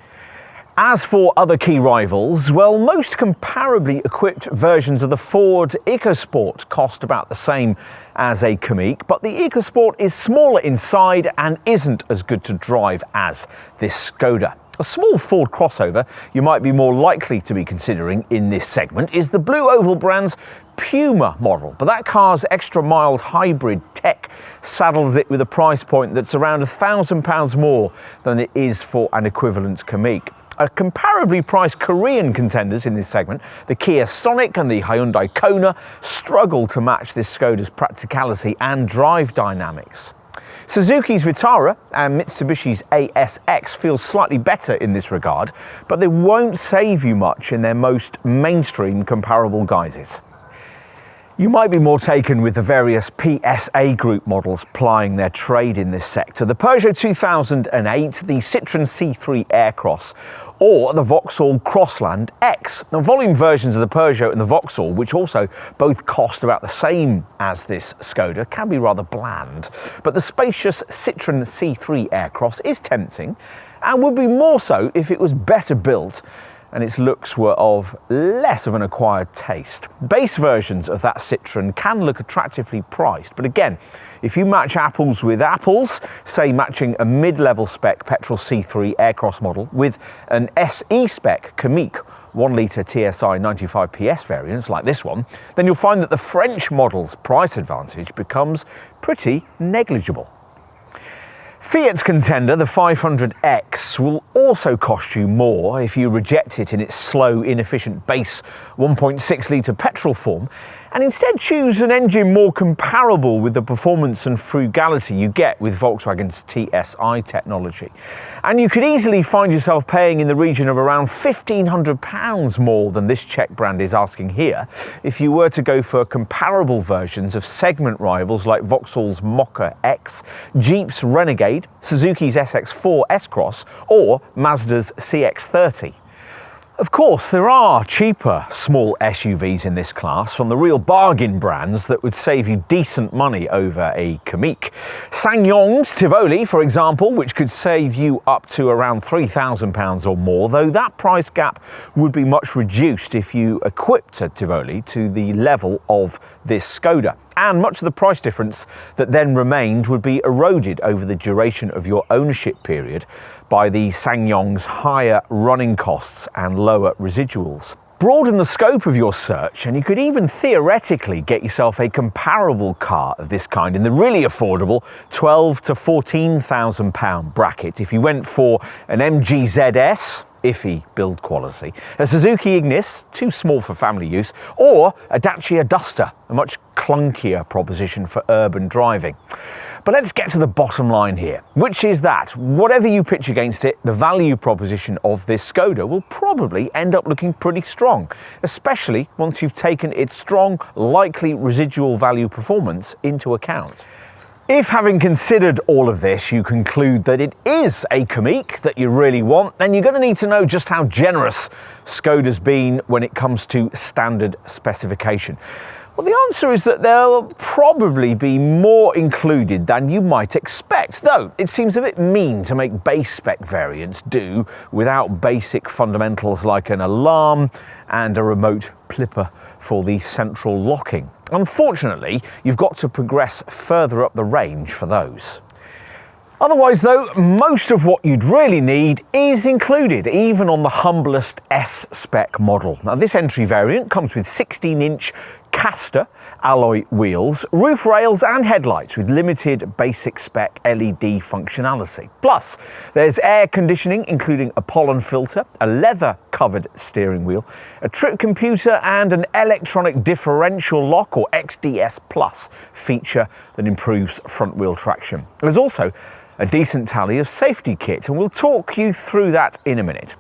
As for other key rivals, well, most comparably equipped versions of the Ford EcoSport cost about the same as a Kamiq, but the EcoSport is smaller inside and isn't as good to drive as this Skoda. A small Ford crossover you might be more likely to be considering in this segment is the Blue Oval brand's Puma model, but that car's extra mild hybrid tech saddles it with a price point that's around £1,000 more than it is for an equivalent Kamiq. Comparably priced Korean contenders in this segment, the Kia Stonic and the Hyundai Kona, struggle to match this Skoda's practicality and drive dynamics. Suzuki's Vitara and Mitsubishi's ASX feel slightly better in this regard, but they won't save you much in their most mainstream comparable guises. You might be more taken with the various PSA Group models plying their trade in this sector. The Peugeot 2008, the Citroën C3 Aircross, or the Vauxhall Crossland X. Now, volume versions of the Peugeot and the Vauxhall, which also both cost about the same as this Skoda, can be rather bland. But the spacious Citroën C3 Aircross is tempting, and would be more so if it was better built and its looks were of less of an acquired taste. Base versions of that Citroën can look attractively priced, but again, if you match apples with apples, say matching a mid-level spec petrol C3 Aircross model with an SE spec Kamiq 1 litre TSI 95 PS variants like this one, then you'll find that the French model's price advantage becomes pretty negligible. Fiat's contender, the 500X, will also cost you more if you reject it in its slow, inefficient base 1.6 litre petrol form and instead choose an engine more comparable with the performance and frugality you get with Volkswagen's TSI technology. And you could easily find yourself paying in the region of around £1,500 more than this Czech brand is asking here if you were to go for comparable versions of segment rivals like Vauxhall's Mokka X, Jeep's Renegade, Suzuki's SX4 S-Cross, or Mazda's CX-30. Of course, there are cheaper small SUVs in this class from the real bargain brands that would save you decent money over a Kamiq. SsangYong's Tivoli, for example, which could save you up to around £3,000 or more, though that price gap would be much reduced if you equipped a Tivoli to the level of this Skoda. And much of the price difference that then remained would be eroded over the duration of your ownership period by the SsangYong's higher running costs and lower residuals. Broaden the scope of your search and you could even theoretically get yourself a comparable car of this kind in the really affordable £12,000 to £14,000 bracket if you went for an MG ZS, iffy build quality, a Suzuki Ignis, too small for family use, or a Dacia Duster, a much clunkier proposition for urban driving. But let's get to the bottom line here, which is that whatever you pitch against it, the value proposition of this Skoda will probably end up looking pretty strong, especially once you've taken its strong, likely residual value performance into account. If, having considered all of this, you conclude that it is a Kamiq that you really want, then you're going to need to know just how generous Skoda's been when it comes to standard specification. Well, the answer is that there'll probably be more included than you might expect, though it seems a bit mean to make base spec variants do without basic fundamentals like an alarm and a remote plipper for the central locking. Unfortunately, you've got to progress further up the range for those. Otherwise though, most of what you'd really need is included, even on the humblest S-spec model. Now this entry variant comes with 16-inch caster alloy wheels, roof rails and headlights with limited basic spec LED functionality. Plus, there's air conditioning including a pollen filter, a leather covered steering wheel, a trip computer and an electronic differential lock or XDS Plus feature that improves front wheel traction. There's also a decent tally of safety kit, and we'll talk you through that in a minute.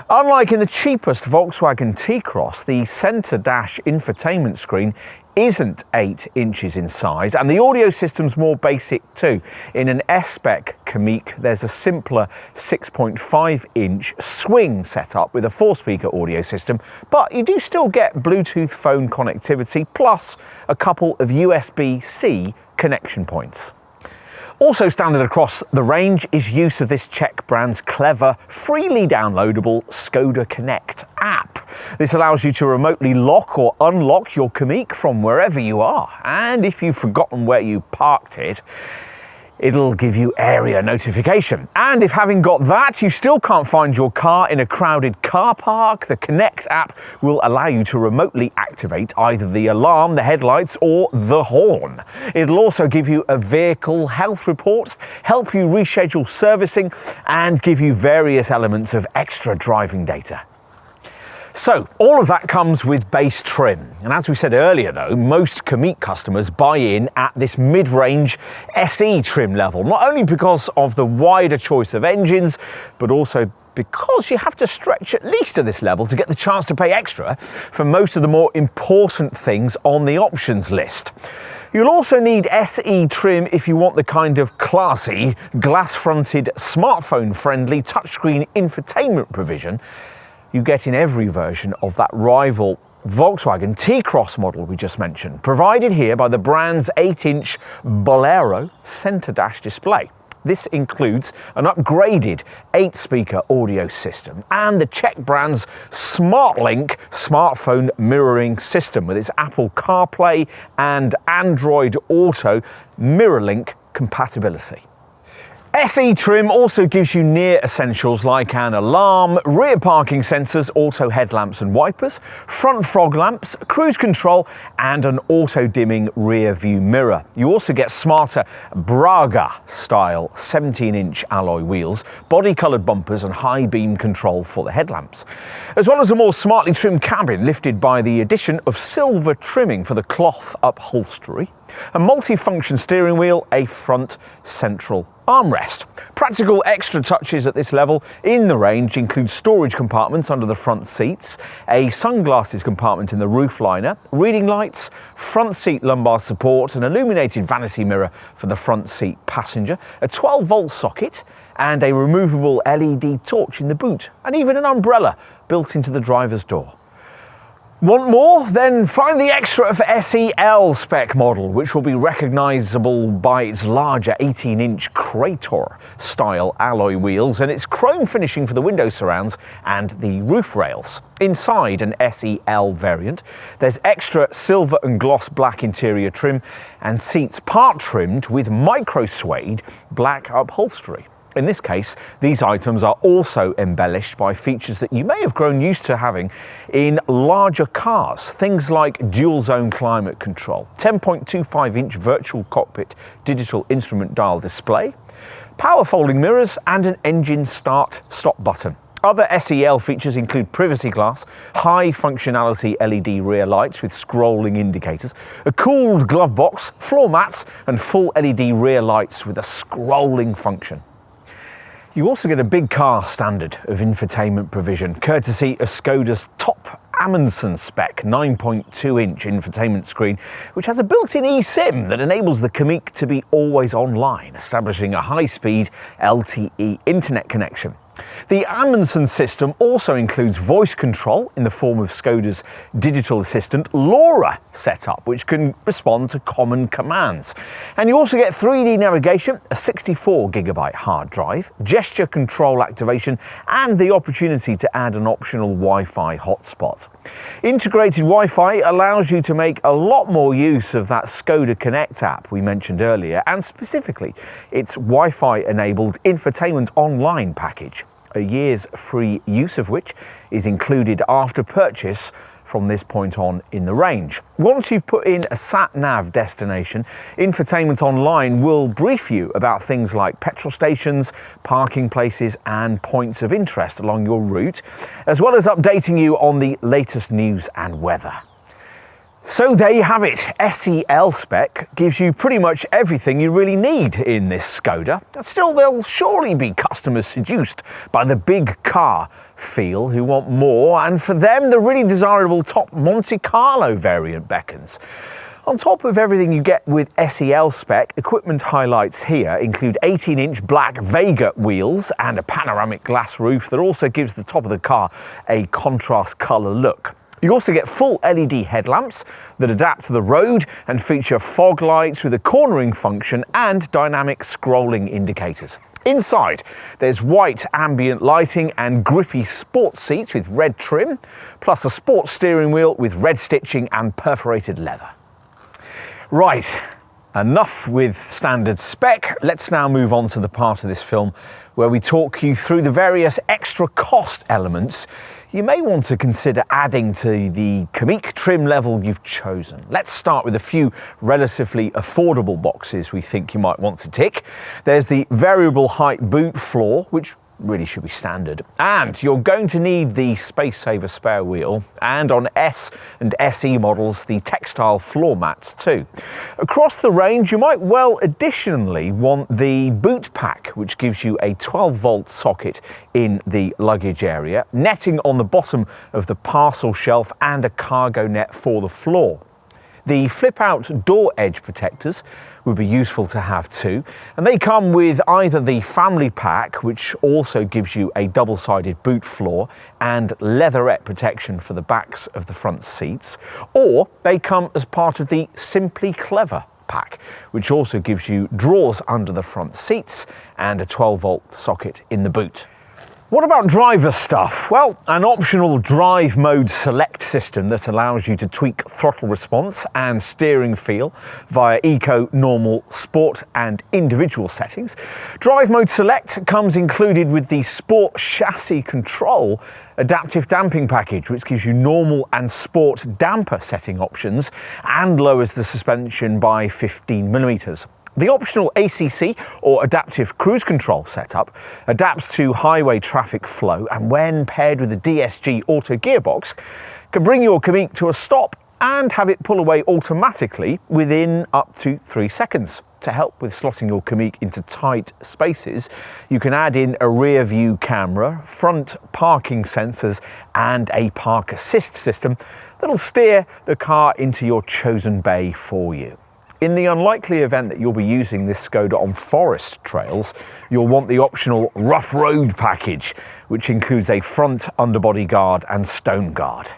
Unlike in the cheapest Volkswagen T-Cross, the centre dash infotainment screen isn't 8 inches in size, and the audio system's more basic too. In an S-spec Kamiq, there's a simpler 6.5-inch swing setup with a 4-speaker audio system, but you do still get Bluetooth phone connectivity, plus a couple of USB-C connection points. Also standard across the range is use of this Czech brand's clever, freely downloadable Skoda Connect app. This allows you to remotely lock or unlock your Kamiq from wherever you are, and if you've forgotten where you parked it, it'll give you area notification. And if having got that, you still can't find your car in a crowded car park, the Connect app will allow you to remotely activate either the alarm, the headlights, or the horn. It'll also give you a vehicle health report, help you reschedule servicing, and give you various elements of extra driving data. So, all of that comes with base trim. And as we said earlier though, most Kamiq customers buy in at this mid-range SE trim level, not only because of the wider choice of engines, but also because you have to stretch at least to this level to get the chance to pay extra for most of the more important things on the options list. You'll also need SE trim if you want the kind of classy, glass-fronted, smartphone-friendly touchscreen infotainment provision you get in every version of that rival Volkswagen T-Cross model we just mentioned, provided here by the brand's 8-inch Bolero centre dash display. This includes an upgraded 8-speaker audio system and the Czech brand's SmartLink smartphone mirroring system with its Apple CarPlay and Android Auto MirrorLink compatibility. SE trim also gives you near essentials like an alarm, rear parking sensors, auto headlamps and wipers, front fog lamps, cruise control and an auto dimming rear view mirror. You also get smarter Braga style 17-inch alloy wheels, body coloured bumpers and high beam control for the headlamps, as well as a more smartly trimmed cabin lifted by the addition of silver trimming for the cloth upholstery, a multi-function steering wheel, a front central armrest. Practical extra touches at this level in the range include storage compartments under the front seats, a sunglasses compartment in the roof liner, reading lights, front seat lumbar support, an illuminated vanity mirror for the front seat passenger, a 12-volt socket, and a removable LED torch in the boot, and even an umbrella built into the driver's door. Want more? Then find the extra for SEL spec model, which will be recognisable by its larger 18-inch Krator style alloy wheels and its chrome finishing for the window surrounds and the roof rails. Inside an SEL variant, there's extra silver and gloss black interior trim and seats part trimmed with micro suede black upholstery. In this case, these items are also embellished by features that you may have grown used to having in larger cars, things like dual zone climate control, 10.25-inch virtual cockpit digital instrument dial display, power folding mirrors and an engine start-stop button. Other SEL features include privacy glass, high functionality LED rear lights with scrolling indicators, a cooled glove box, floor mats and full LED rear lights with a scrolling function. You also get a big car standard of infotainment provision, courtesy of Skoda's top Amundsen spec 9.2-inch infotainment screen, which has a built-in eSIM that enables the Kamiq to be always online, establishing a high-speed LTE internet connection. The Amundsen system also includes voice control in the form of Skoda's digital assistant LoRa setup, which can respond to common commands. And you also get 3D navigation, a 64GB hard drive, gesture control activation, and the opportunity to add an optional Wi-Fi hotspot. Integrated Wi-Fi allows you to make a lot more use of that Skoda Connect app we mentioned earlier, and specifically its Wi-Fi enabled infotainment online package, a year's free use of which is included after purchase from this point on in the range. Once you've put in a sat-nav destination, Infotainment Online will brief you about things like petrol stations, parking places and points of interest along your route, as well as updating you on the latest news and weather. So there you have it. SEL spec gives you pretty much everything you really need in this Skoda. Still, there'll surely be customers seduced by the big car feel who want more, and for them the really desirable top Monte Carlo variant beckons. On top of everything you get with SEL spec, equipment highlights here include 18-inch black Vega wheels and a panoramic glass roof that also gives the top of the car a contrast colour look. You also get full LED headlamps that adapt to the road and feature fog lights with a cornering function and dynamic scrolling indicators. Inside, there's white ambient lighting and grippy sports seats with red trim, plus a sports steering wheel with red stitching and perforated leather. Right, enough with standard spec. Let's now move on to the part of this film where we talk you through the various extra cost elements you may want to consider adding to the Kamiq trim level you've chosen. Let's start with a few relatively affordable boxes we think you might want to tick. There's the variable height boot floor, which really should be standard. And you're going to need the space saver spare wheel, and on S and SE models, the textile floor mats too. Across the range, you might well additionally want the boot pack, which gives you a 12-volt socket in the luggage area, netting on the bottom of the parcel shelf, and a cargo net for the floor. The flip-out door edge protectors would be useful to have too, and they come with either the family pack, which also gives you a double-sided boot floor and leatherette protection for the backs of the front seats, or they come as part of the Simply Clever pack, which also gives you drawers under the front seats and a 12-volt socket in the boot. What about driver stuff? Well, an optional drive mode select system that allows you to tweak throttle response and steering feel via eco, normal, sport and individual settings. Drive mode select comes included with the sport chassis control adaptive damping package, which gives you normal and sport damper setting options and lowers the suspension by 15 millimeters. The optional ACC, or adaptive cruise control setup, adapts to highway traffic flow, and when paired with the DSG auto gearbox, can bring your Kamiq to a stop and have it pull away automatically within up to 3 seconds. To help with slotting your Kamiq into tight spaces, you can add in a rear view camera, front parking sensors and a park assist system that'll steer the car into your chosen bay for you. In the unlikely event that you'll be using this Skoda on forest trails, you'll want the optional rough road package, which includes a front underbody guard and stone guard.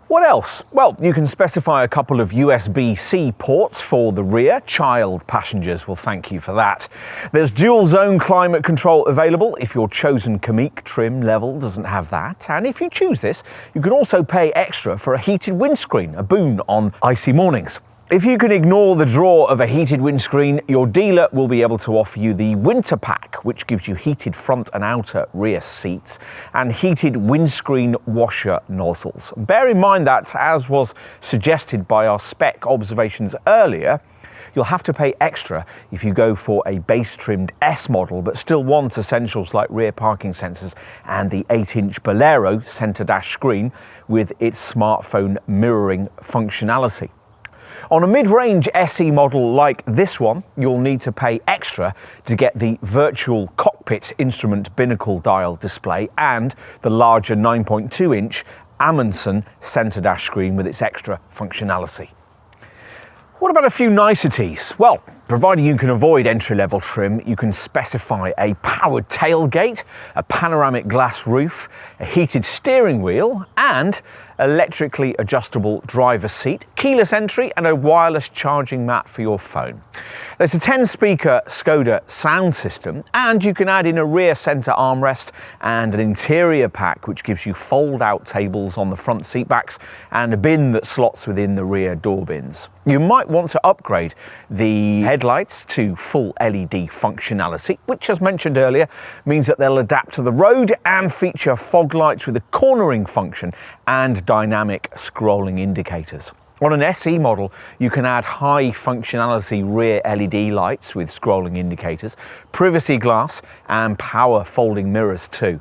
What else? Well, you can specify a couple of USB-C ports for the rear. Child passengers will thank you for that. There's dual zone climate control available if your chosen Kamiq trim level doesn't have that. And if you choose this, you can also pay extra for a heated windscreen, a boon on icy mornings. If you can ignore the draw of a heated windscreen, your dealer will be able to offer you the winter pack, which gives you heated front and outer rear seats and heated windscreen washer nozzles. Bear in mind that, as was suggested by our spec observations earlier, you'll have to pay extra if you go for a base-trimmed S model, but still want essentials like rear parking sensors and the 8-inch Bolero centre dash screen with its smartphone mirroring functionality. On a mid-range SE model like this one, you'll need to pay extra to get the virtual cockpit instrument binnacle dial display and the larger 9.2-inch Amundsen centre dash screen with its extra functionality. What about a few niceties? Well, providing you can avoid entry-level trim, you can specify a powered tailgate, a panoramic glass roof, a heated steering wheel, and electrically adjustable driver seat, keyless entry, and a wireless charging mat for your phone. There's a 10-speaker Skoda sound system, and you can add in a rear centre armrest and an interior pack which gives you fold-out tables on the front seat backs and a bin that slots within the rear door bins. You might want to upgrade the headlights to full LED functionality, which, as mentioned earlier, means that they'll adapt to the road and feature fog lights with a cornering function and dynamic scrolling indicators. On an SE model, you can add high functionality rear LED lights with scrolling indicators, privacy glass and power folding mirrors too.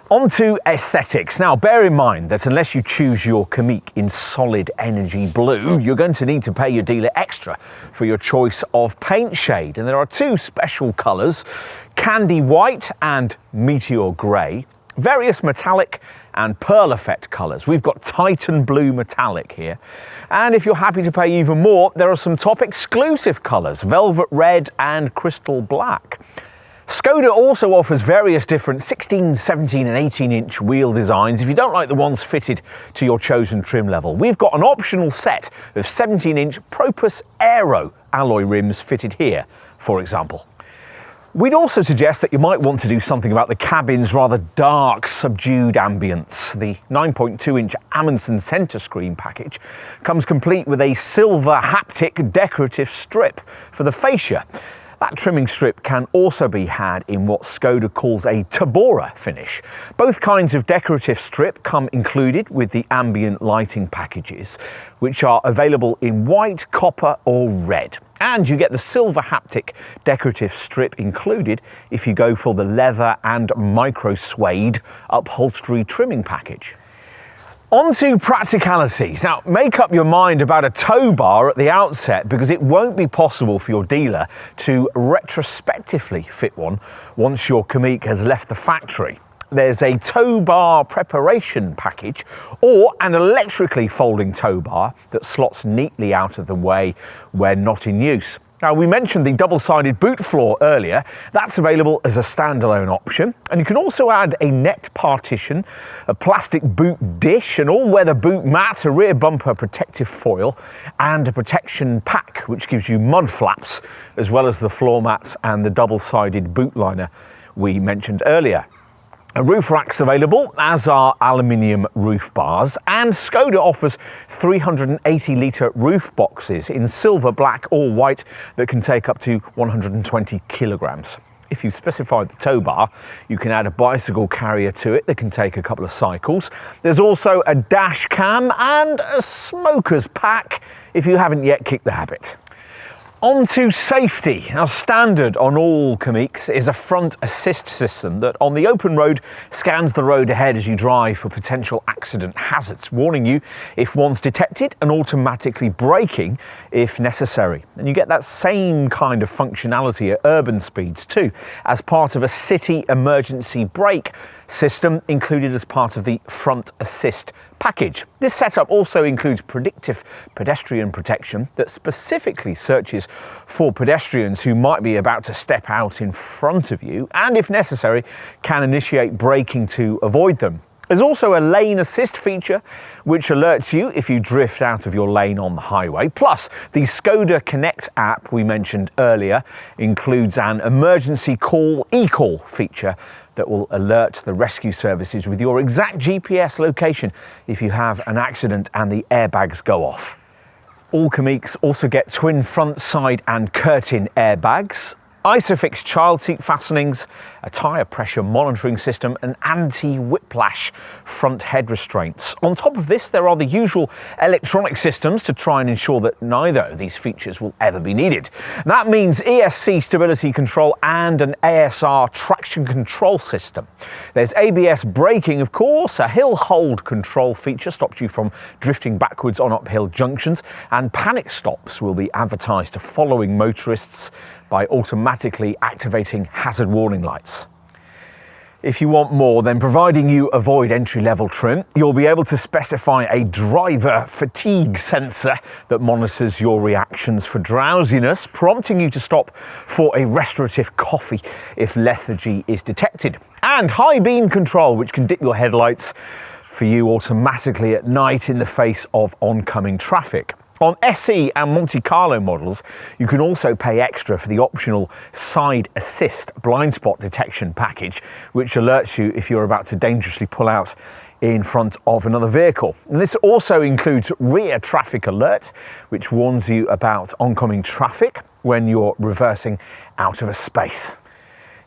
On to aesthetics. Now, bear in mind that unless you choose your Kamiq in solid energy blue, you're going to need to pay your dealer extra for your choice of paint shade. And there are two special colours, Candy White and Meteor Grey, various metallic and pearl effect colours. We've got Titan Blue Metallic here. And if you're happy to pay even more, there are some top exclusive colours, Velvet Red and Crystal Black. Skoda also offers various different 16, 17 and 18-inch wheel designs if you don't like the ones fitted to your chosen trim level. We've got an optional set of 17-inch Propus Aero alloy rims fitted here, for example. We'd also suggest that you might want to do something about the cabin's rather dark, subdued ambience. The 9.2-inch Amundsen centre screen package comes complete with a silver haptic decorative strip for the fascia. That trimming strip can also be had in what Skoda calls a Tabora finish. Both kinds of decorative strip come included with the ambient lighting packages, which are available in white, copper or red. And you get the silver haptic decorative strip included if you go for the leather and micro suede upholstery trimming package. On to practicalities. Now, make up your mind about a tow bar at the outset, because it won't be possible for your dealer to retrospectively fit one once your Kamiq has left the factory. There's a tow bar preparation package or an electrically folding tow bar that slots neatly out of the way when not in use. Now, we mentioned the double-sided boot floor earlier. That's available as a standalone option. And you can also add a net partition, a plastic boot dish, an all-weather boot mat, a rear bumper protective foil, and a protection pack, which gives you mud flaps, as well as the floor mats and the double-sided boot liner we mentioned earlier. A roof rack's available, as are aluminium roof bars, and Skoda offers 380-litre roof boxes in silver, black or white that can take up to 120 kilograms. If you specify the tow bar, you can add a bicycle carrier to it that can take a couple of cycles. There's also a dash cam and a smoker's pack if you haven't yet kicked the habit. On to safety. Now, standard on all Kamiqs is a front assist system that on the open road scans the road ahead as you drive for potential accident hazards, warning you if one's detected and automatically braking if necessary. And you get that same kind of functionality at urban speeds too, as part of a city emergency brake system included as part of the front assist package. This setup also includes predictive pedestrian protection that specifically searches for pedestrians who might be about to step out in front of you, and if necessary can initiate braking to avoid them. There's also a lane assist feature which alerts you if you drift out of your lane on the highway. Plus, the Skoda Connect app we mentioned earlier includes an emergency call e-call feature that will alert the rescue services with your exact GPS location if you have an accident and the airbags go off. All Kamiqs also get twin front, side and curtain airbags, Isofix child seat fastenings, a tyre pressure monitoring system and anti-whiplash front head restraints. On top of this, there are the usual electronic systems to try and ensure that neither of these features will ever be needed. That means ESC stability control and an ASR traction control system. There's ABS braking, of course, a hill hold control feature stops you from drifting backwards on uphill junctions, and panic stops will be advertised to following motorists by automatically activating hazard warning lights. If you want more, then providing you avoid entry-level trim, you'll be able to specify a driver fatigue sensor that monitors your reactions for drowsiness, prompting you to stop for a restorative coffee if lethargy is detected. And high beam control, which can dip your headlights for you automatically at night in the face of oncoming traffic. On SE and Monte Carlo models, you can also pay extra for the optional side assist blind spot detection package, which alerts you if you're about to dangerously pull out in front of another vehicle. And this also includes rear traffic alert, which warns you about oncoming traffic when you're reversing out of a space.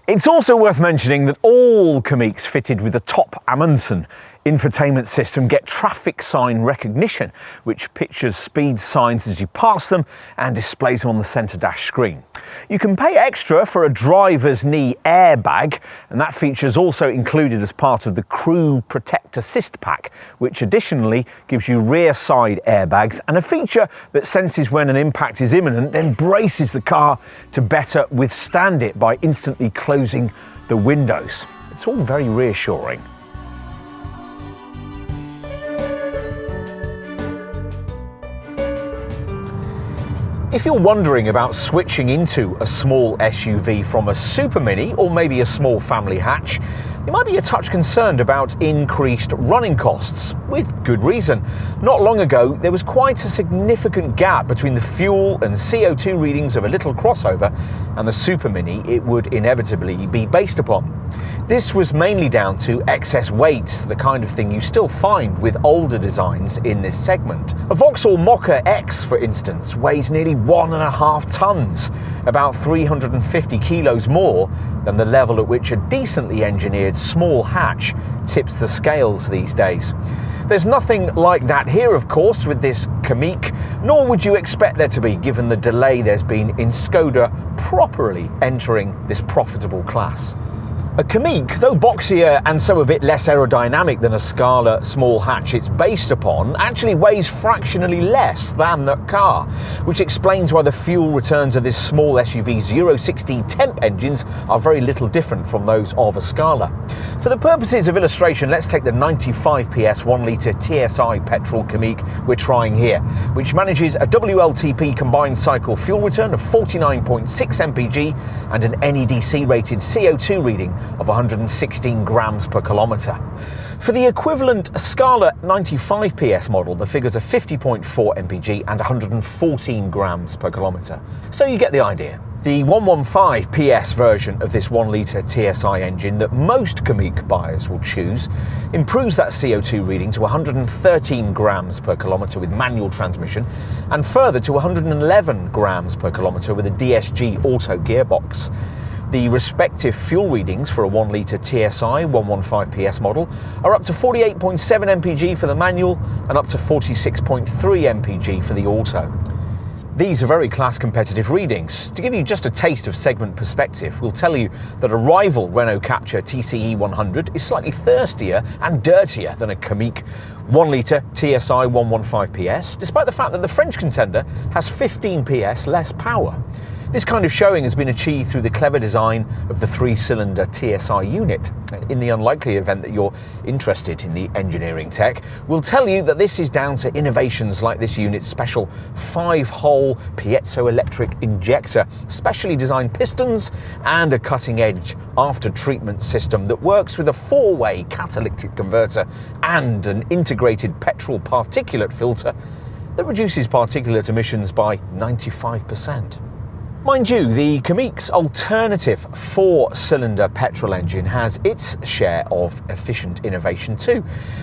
It's also worth mentioning that all Kamiqs fitted with the top Amundsen infotainment system get traffic sign recognition, which pictures speed signs as you pass them and displays them on the centre dash screen. You can pay extra for a driver's knee airbag, and that feature is also included as part of the Crew Protect Assist pack, which additionally gives you rear side airbags and a feature that senses when an impact is imminent, then braces the car to better withstand it by instantly closing the windows. It's all very reassuring. If you're wondering about switching into a small SUV from a super mini or maybe a small family hatch, You might be a touch concerned about increased running costs, with good reason. Not long ago, there was quite a significant gap between the fuel and CO2 readings of a little crossover and the Super Mini it would inevitably be based upon. This was mainly down to excess weight, the kind of thing you still find with older designs in this segment. A Vauxhall Mocha X, for instance, weighs nearly 1.5 tons, about 350 kilos more than the level at which a decently engineered small hatch tips the scales these days. There's nothing like that here, of course, with this Kamiq, nor would you expect there to be given the delay there's been in Skoda properly entering this profitable class. A Kamiq, though boxier and so a bit less aerodynamic than a Scala small hatch it's based upon, actually weighs fractionally less than that car, which explains why the fuel returns of this small SUV's Euro 16 temp engines are very little different from those of a Scala. For the purposes of illustration, let's take the 95 PS 1 litre TSI petrol Kamiq we're trying here, which manages a WLTP combined cycle fuel return of 49.6 mpg and an NEDC rated CO2 reading of 116 grams per kilometre. For the equivalent Scala 95 PS model, the figures are 50.4 mpg and 114 grams per kilometre. So you get the idea. The 115 PS version of this 1 litre TSI engine that most Kamiq buyers will choose improves that CO2 reading to 113 grams per kilometre with manual transmission and further to 111 grams per kilometre with a DSG auto gearbox. The respective fuel readings for a 1 litre TSI 115 PS model are up to 48.7 mpg for the manual and up to 46.3 mpg for the auto. These are very class competitive readings. To give you just a taste of segment perspective, we'll tell you that a rival Renault Captur TCE 100 is slightly thirstier and dirtier than a Kamiq 1 litre TSI 115 PS, despite the fact that the French contender has 15 PS less power. This kind of showing has been achieved through the clever design of the 3-cylinder TSI unit. In the unlikely event that you're interested in the engineering tech, we'll tell you that this is down to innovations like this unit's special 5-hole piezoelectric injector, specially designed pistons, and a cutting-edge after-treatment system that works with a 4-way catalytic converter and an integrated petrol particulate filter that reduces particulate emissions by 95%. Mind you, the Kamiq's alternative 4-cylinder petrol engine has its share of efficient innovation too,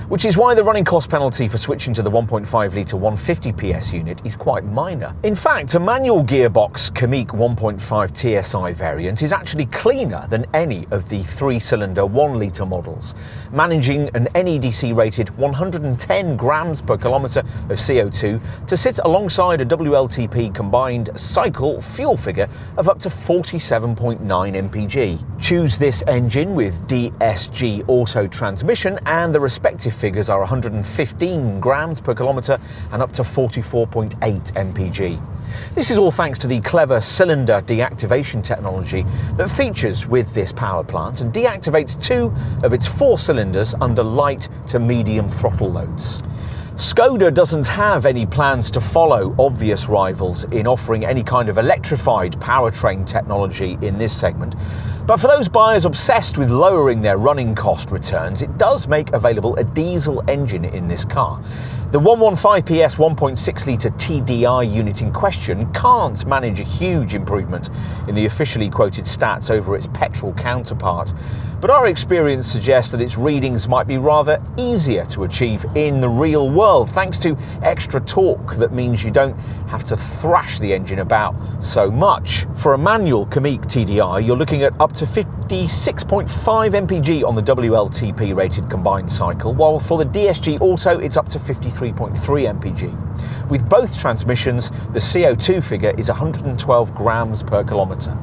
which is why the running cost penalty for switching to the 1.5 litre 150 PS unit is quite minor. In fact, a manual gearbox Kamiq 1.5 TSI variant is actually cleaner than any of the 3-cylinder 1 litre models, managing an NEDC rated 110 grams per kilometre of CO2 to sit alongside a WLTP combined cycle fuel figure of up to 47.9 mpg. Choose this engine with DSG auto transmission and the respective figures are 115 grams per kilometre and up to 44.8 mpg. This is all thanks to the clever cylinder deactivation technology that features with this power plant and deactivates 2 of its 4 cylinders under light to medium throttle loads. Skoda doesn't have any plans to follow obvious rivals in offering any kind of electrified powertrain technology in this segment, but for those buyers obsessed with lowering their running cost returns, it does make available a diesel engine in this car. The 115 PS 1.6 litre TDI unit in question can't manage a huge improvement in the officially quoted stats over its petrol counterpart, but our experience suggests that its readings might be rather easier to achieve in the real world thanks to extra torque that means you don't have to thrash the engine about so much. For a manual Kamiq TDI, you're looking at up to 56.5 mpg on the WLTP rated combined cycle, while for the DSG Auto it's up to 53.3 mpg. With both transmissions, the CO2 figure is 112 grams per kilometre.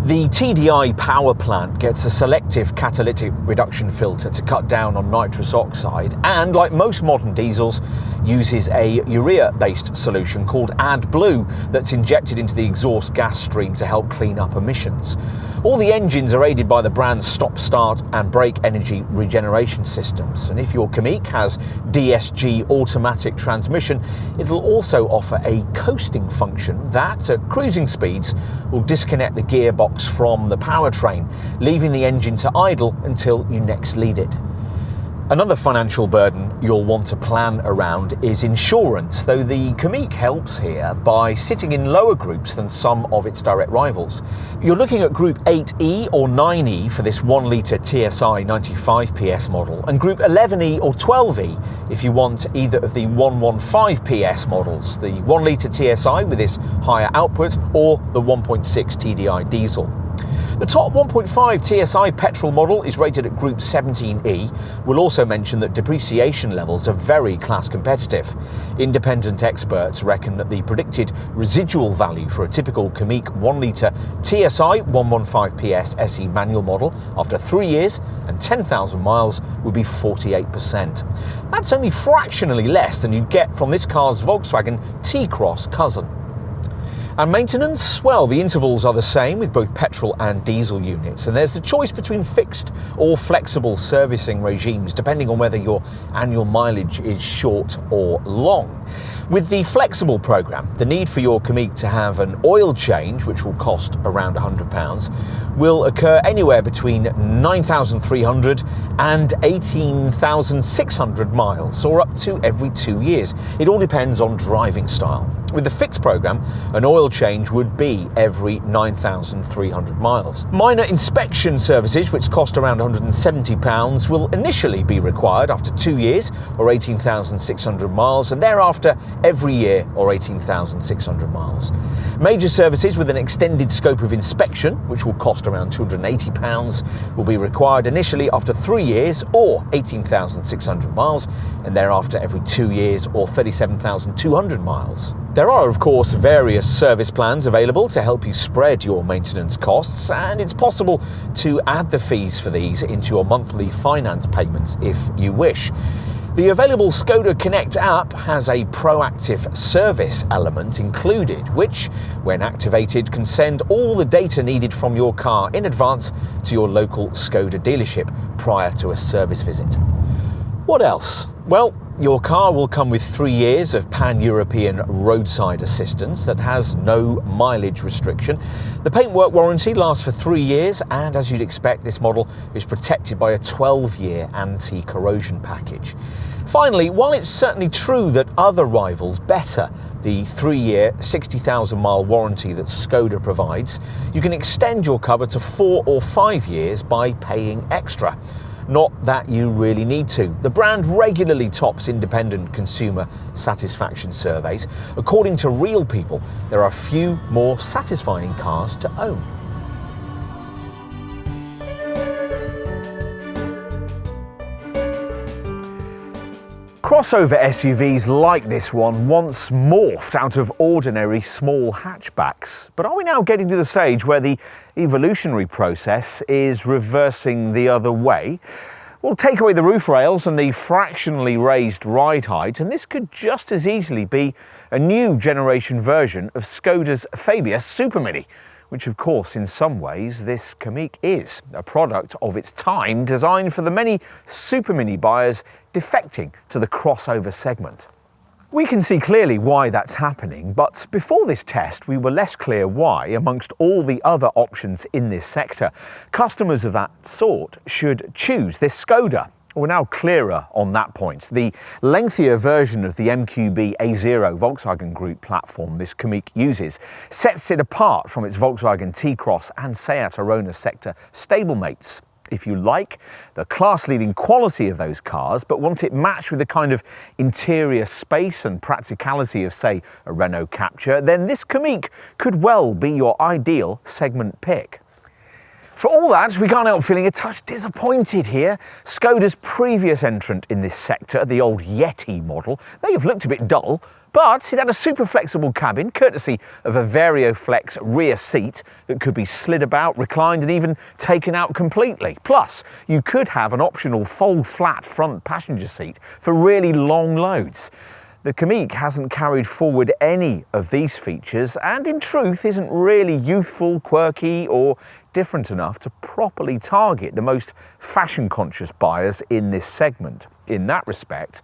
The TDI power plant gets a selective catalytic reduction filter to cut down on nitrous oxide, and like most modern diesels, uses a urea-based solution called AdBlue that's injected into the exhaust gas stream to help clean up emissions. All the engines are aided by the brand's stop, start and brake energy regeneration systems. And if your Kamiq has DSG automatic transmission, it'll also offer a coasting function that, at cruising speeds, will disconnect the gearbox from the powertrain, leaving the engine to idle until you next lead it. Another financial burden you'll want to plan around is insurance, though the Kamiq helps here by sitting in lower groups than some of its direct rivals. You're looking at Group 8E or 9E for this 1 litre TSI 95 PS model, and Group 11E or 12E if you want either of the 115 PS models, the 1 litre TSI with this higher output or the 1.6 TDI diesel. The top 1.5 TSI petrol model is rated at Group 17E. We'll also mention that depreciation levels are very class competitive. Independent experts reckon that the predicted residual value for a typical Kamiq 1 litre TSI 115 PS SE manual model after 3 years and 10,000 miles would be 48%. That's only fractionally less than you'd get from this car's Volkswagen T-Cross cousin. And maintenance? Well, the intervals are the same with both petrol and diesel units, and there's the choice between fixed or flexible servicing regimes depending on whether your annual mileage is short or long. With the flexible programme, the need for your Kamiq to have an oil change, which will cost around £100, will occur anywhere between 9,300 and 18,600 miles, or up to every 2 years. It all depends on driving style. With the fixed programme, an oil change would be every 9,300 miles. Minor inspection services, which cost around £170, will initially be required after 2 years or 18,600 miles, and thereafter every year or 18,600 miles. Major services with an extended scope of inspection, which will cost around £280, will be required initially after 3 years or 18,600 miles, and thereafter every 2 years or 37,200 miles. There are, of course, various service plans available to help you spread your maintenance costs, and it's possible to add the fees for these into your monthly finance payments if you wish. The available Skoda Connect app has a proactive service element included, which, when activated, can send all the data needed from your car in advance to your local Skoda dealership prior to a service visit. What else? Well, your car will come with 3 years of pan-European roadside assistance that has no mileage restriction. The paintwork warranty lasts for 3 years, and as you'd expect, this model is protected by a 12-year anti-corrosion package. Finally, while it's certainly true that other rivals better the 3-year, 60,000-mile warranty that Skoda provides, you can extend your cover to 4 or 5 years by paying extra. Not that you really need to. The brand regularly tops independent consumer satisfaction surveys. According to Real People, there are few more satisfying cars to own. Crossover SUVs like this one once morphed out of ordinary small hatchbacks. But are we now getting to the stage where the evolutionary process is reversing the other way? Well, take away the roof rails and the fractionally raised ride height, and this could just as easily be a new generation version of Skoda's Fabia Super Mini, which of course in some ways this Kamiq is, a product of its time designed for the many Super Mini buyers defecting to the crossover segment. We can see clearly why that's happening, but before this test we were less clear why, amongst all the other options in this sector, customers of that sort should choose this Skoda. We're now clearer on that point. The lengthier version of the MQB A0 Volkswagen Group platform this Kamiq uses sets it apart from its Volkswagen T-Cross and Seat Arona sector stablemates. If you like the class-leading quality of those cars, but want it matched with the kind of interior space and practicality of, say, a Renault Captur, then this Kamiq could well be your ideal segment pick. For all that, we can't help feeling a touch disappointed here. Skoda's previous entrant in this sector, the old Yeti model, may have looked a bit dull, but it had a super flexible cabin, courtesy of a VarioFlex rear seat that could be slid about, reclined and even taken out completely. Plus, you could have an optional fold-flat front passenger seat for really long loads. The Kamiq hasn't carried forward any of these features and in truth isn't really youthful, quirky or different enough to properly target the most fashion-conscious buyers in this segment. In that respect,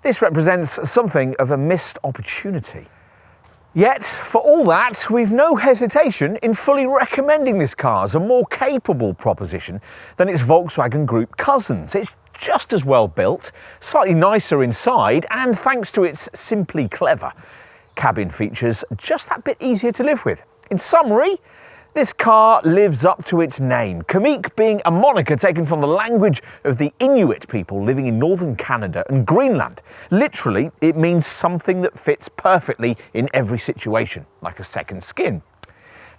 this represents something of a missed opportunity. Yet, for all that, we've no hesitation in fully recommending this car as a more capable proposition than its Volkswagen Group cousins. It's just as well built, slightly nicer inside, and thanks to its simply clever cabin features, just that bit easier to live with. In summary, this car lives up to its name, Kamiq being a moniker taken from the language of the Inuit people living in northern Canada and Greenland. Literally, it means something that fits perfectly in every situation, like a second skin.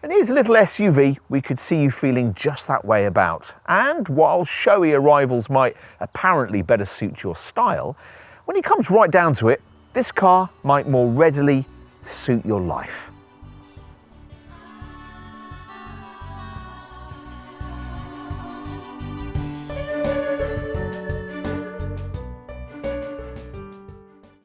And here's a little SUV we could see you feeling just that way about. And while showy arrivals might apparently better suit your style, when it comes right down to it, this car might more readily suit your life.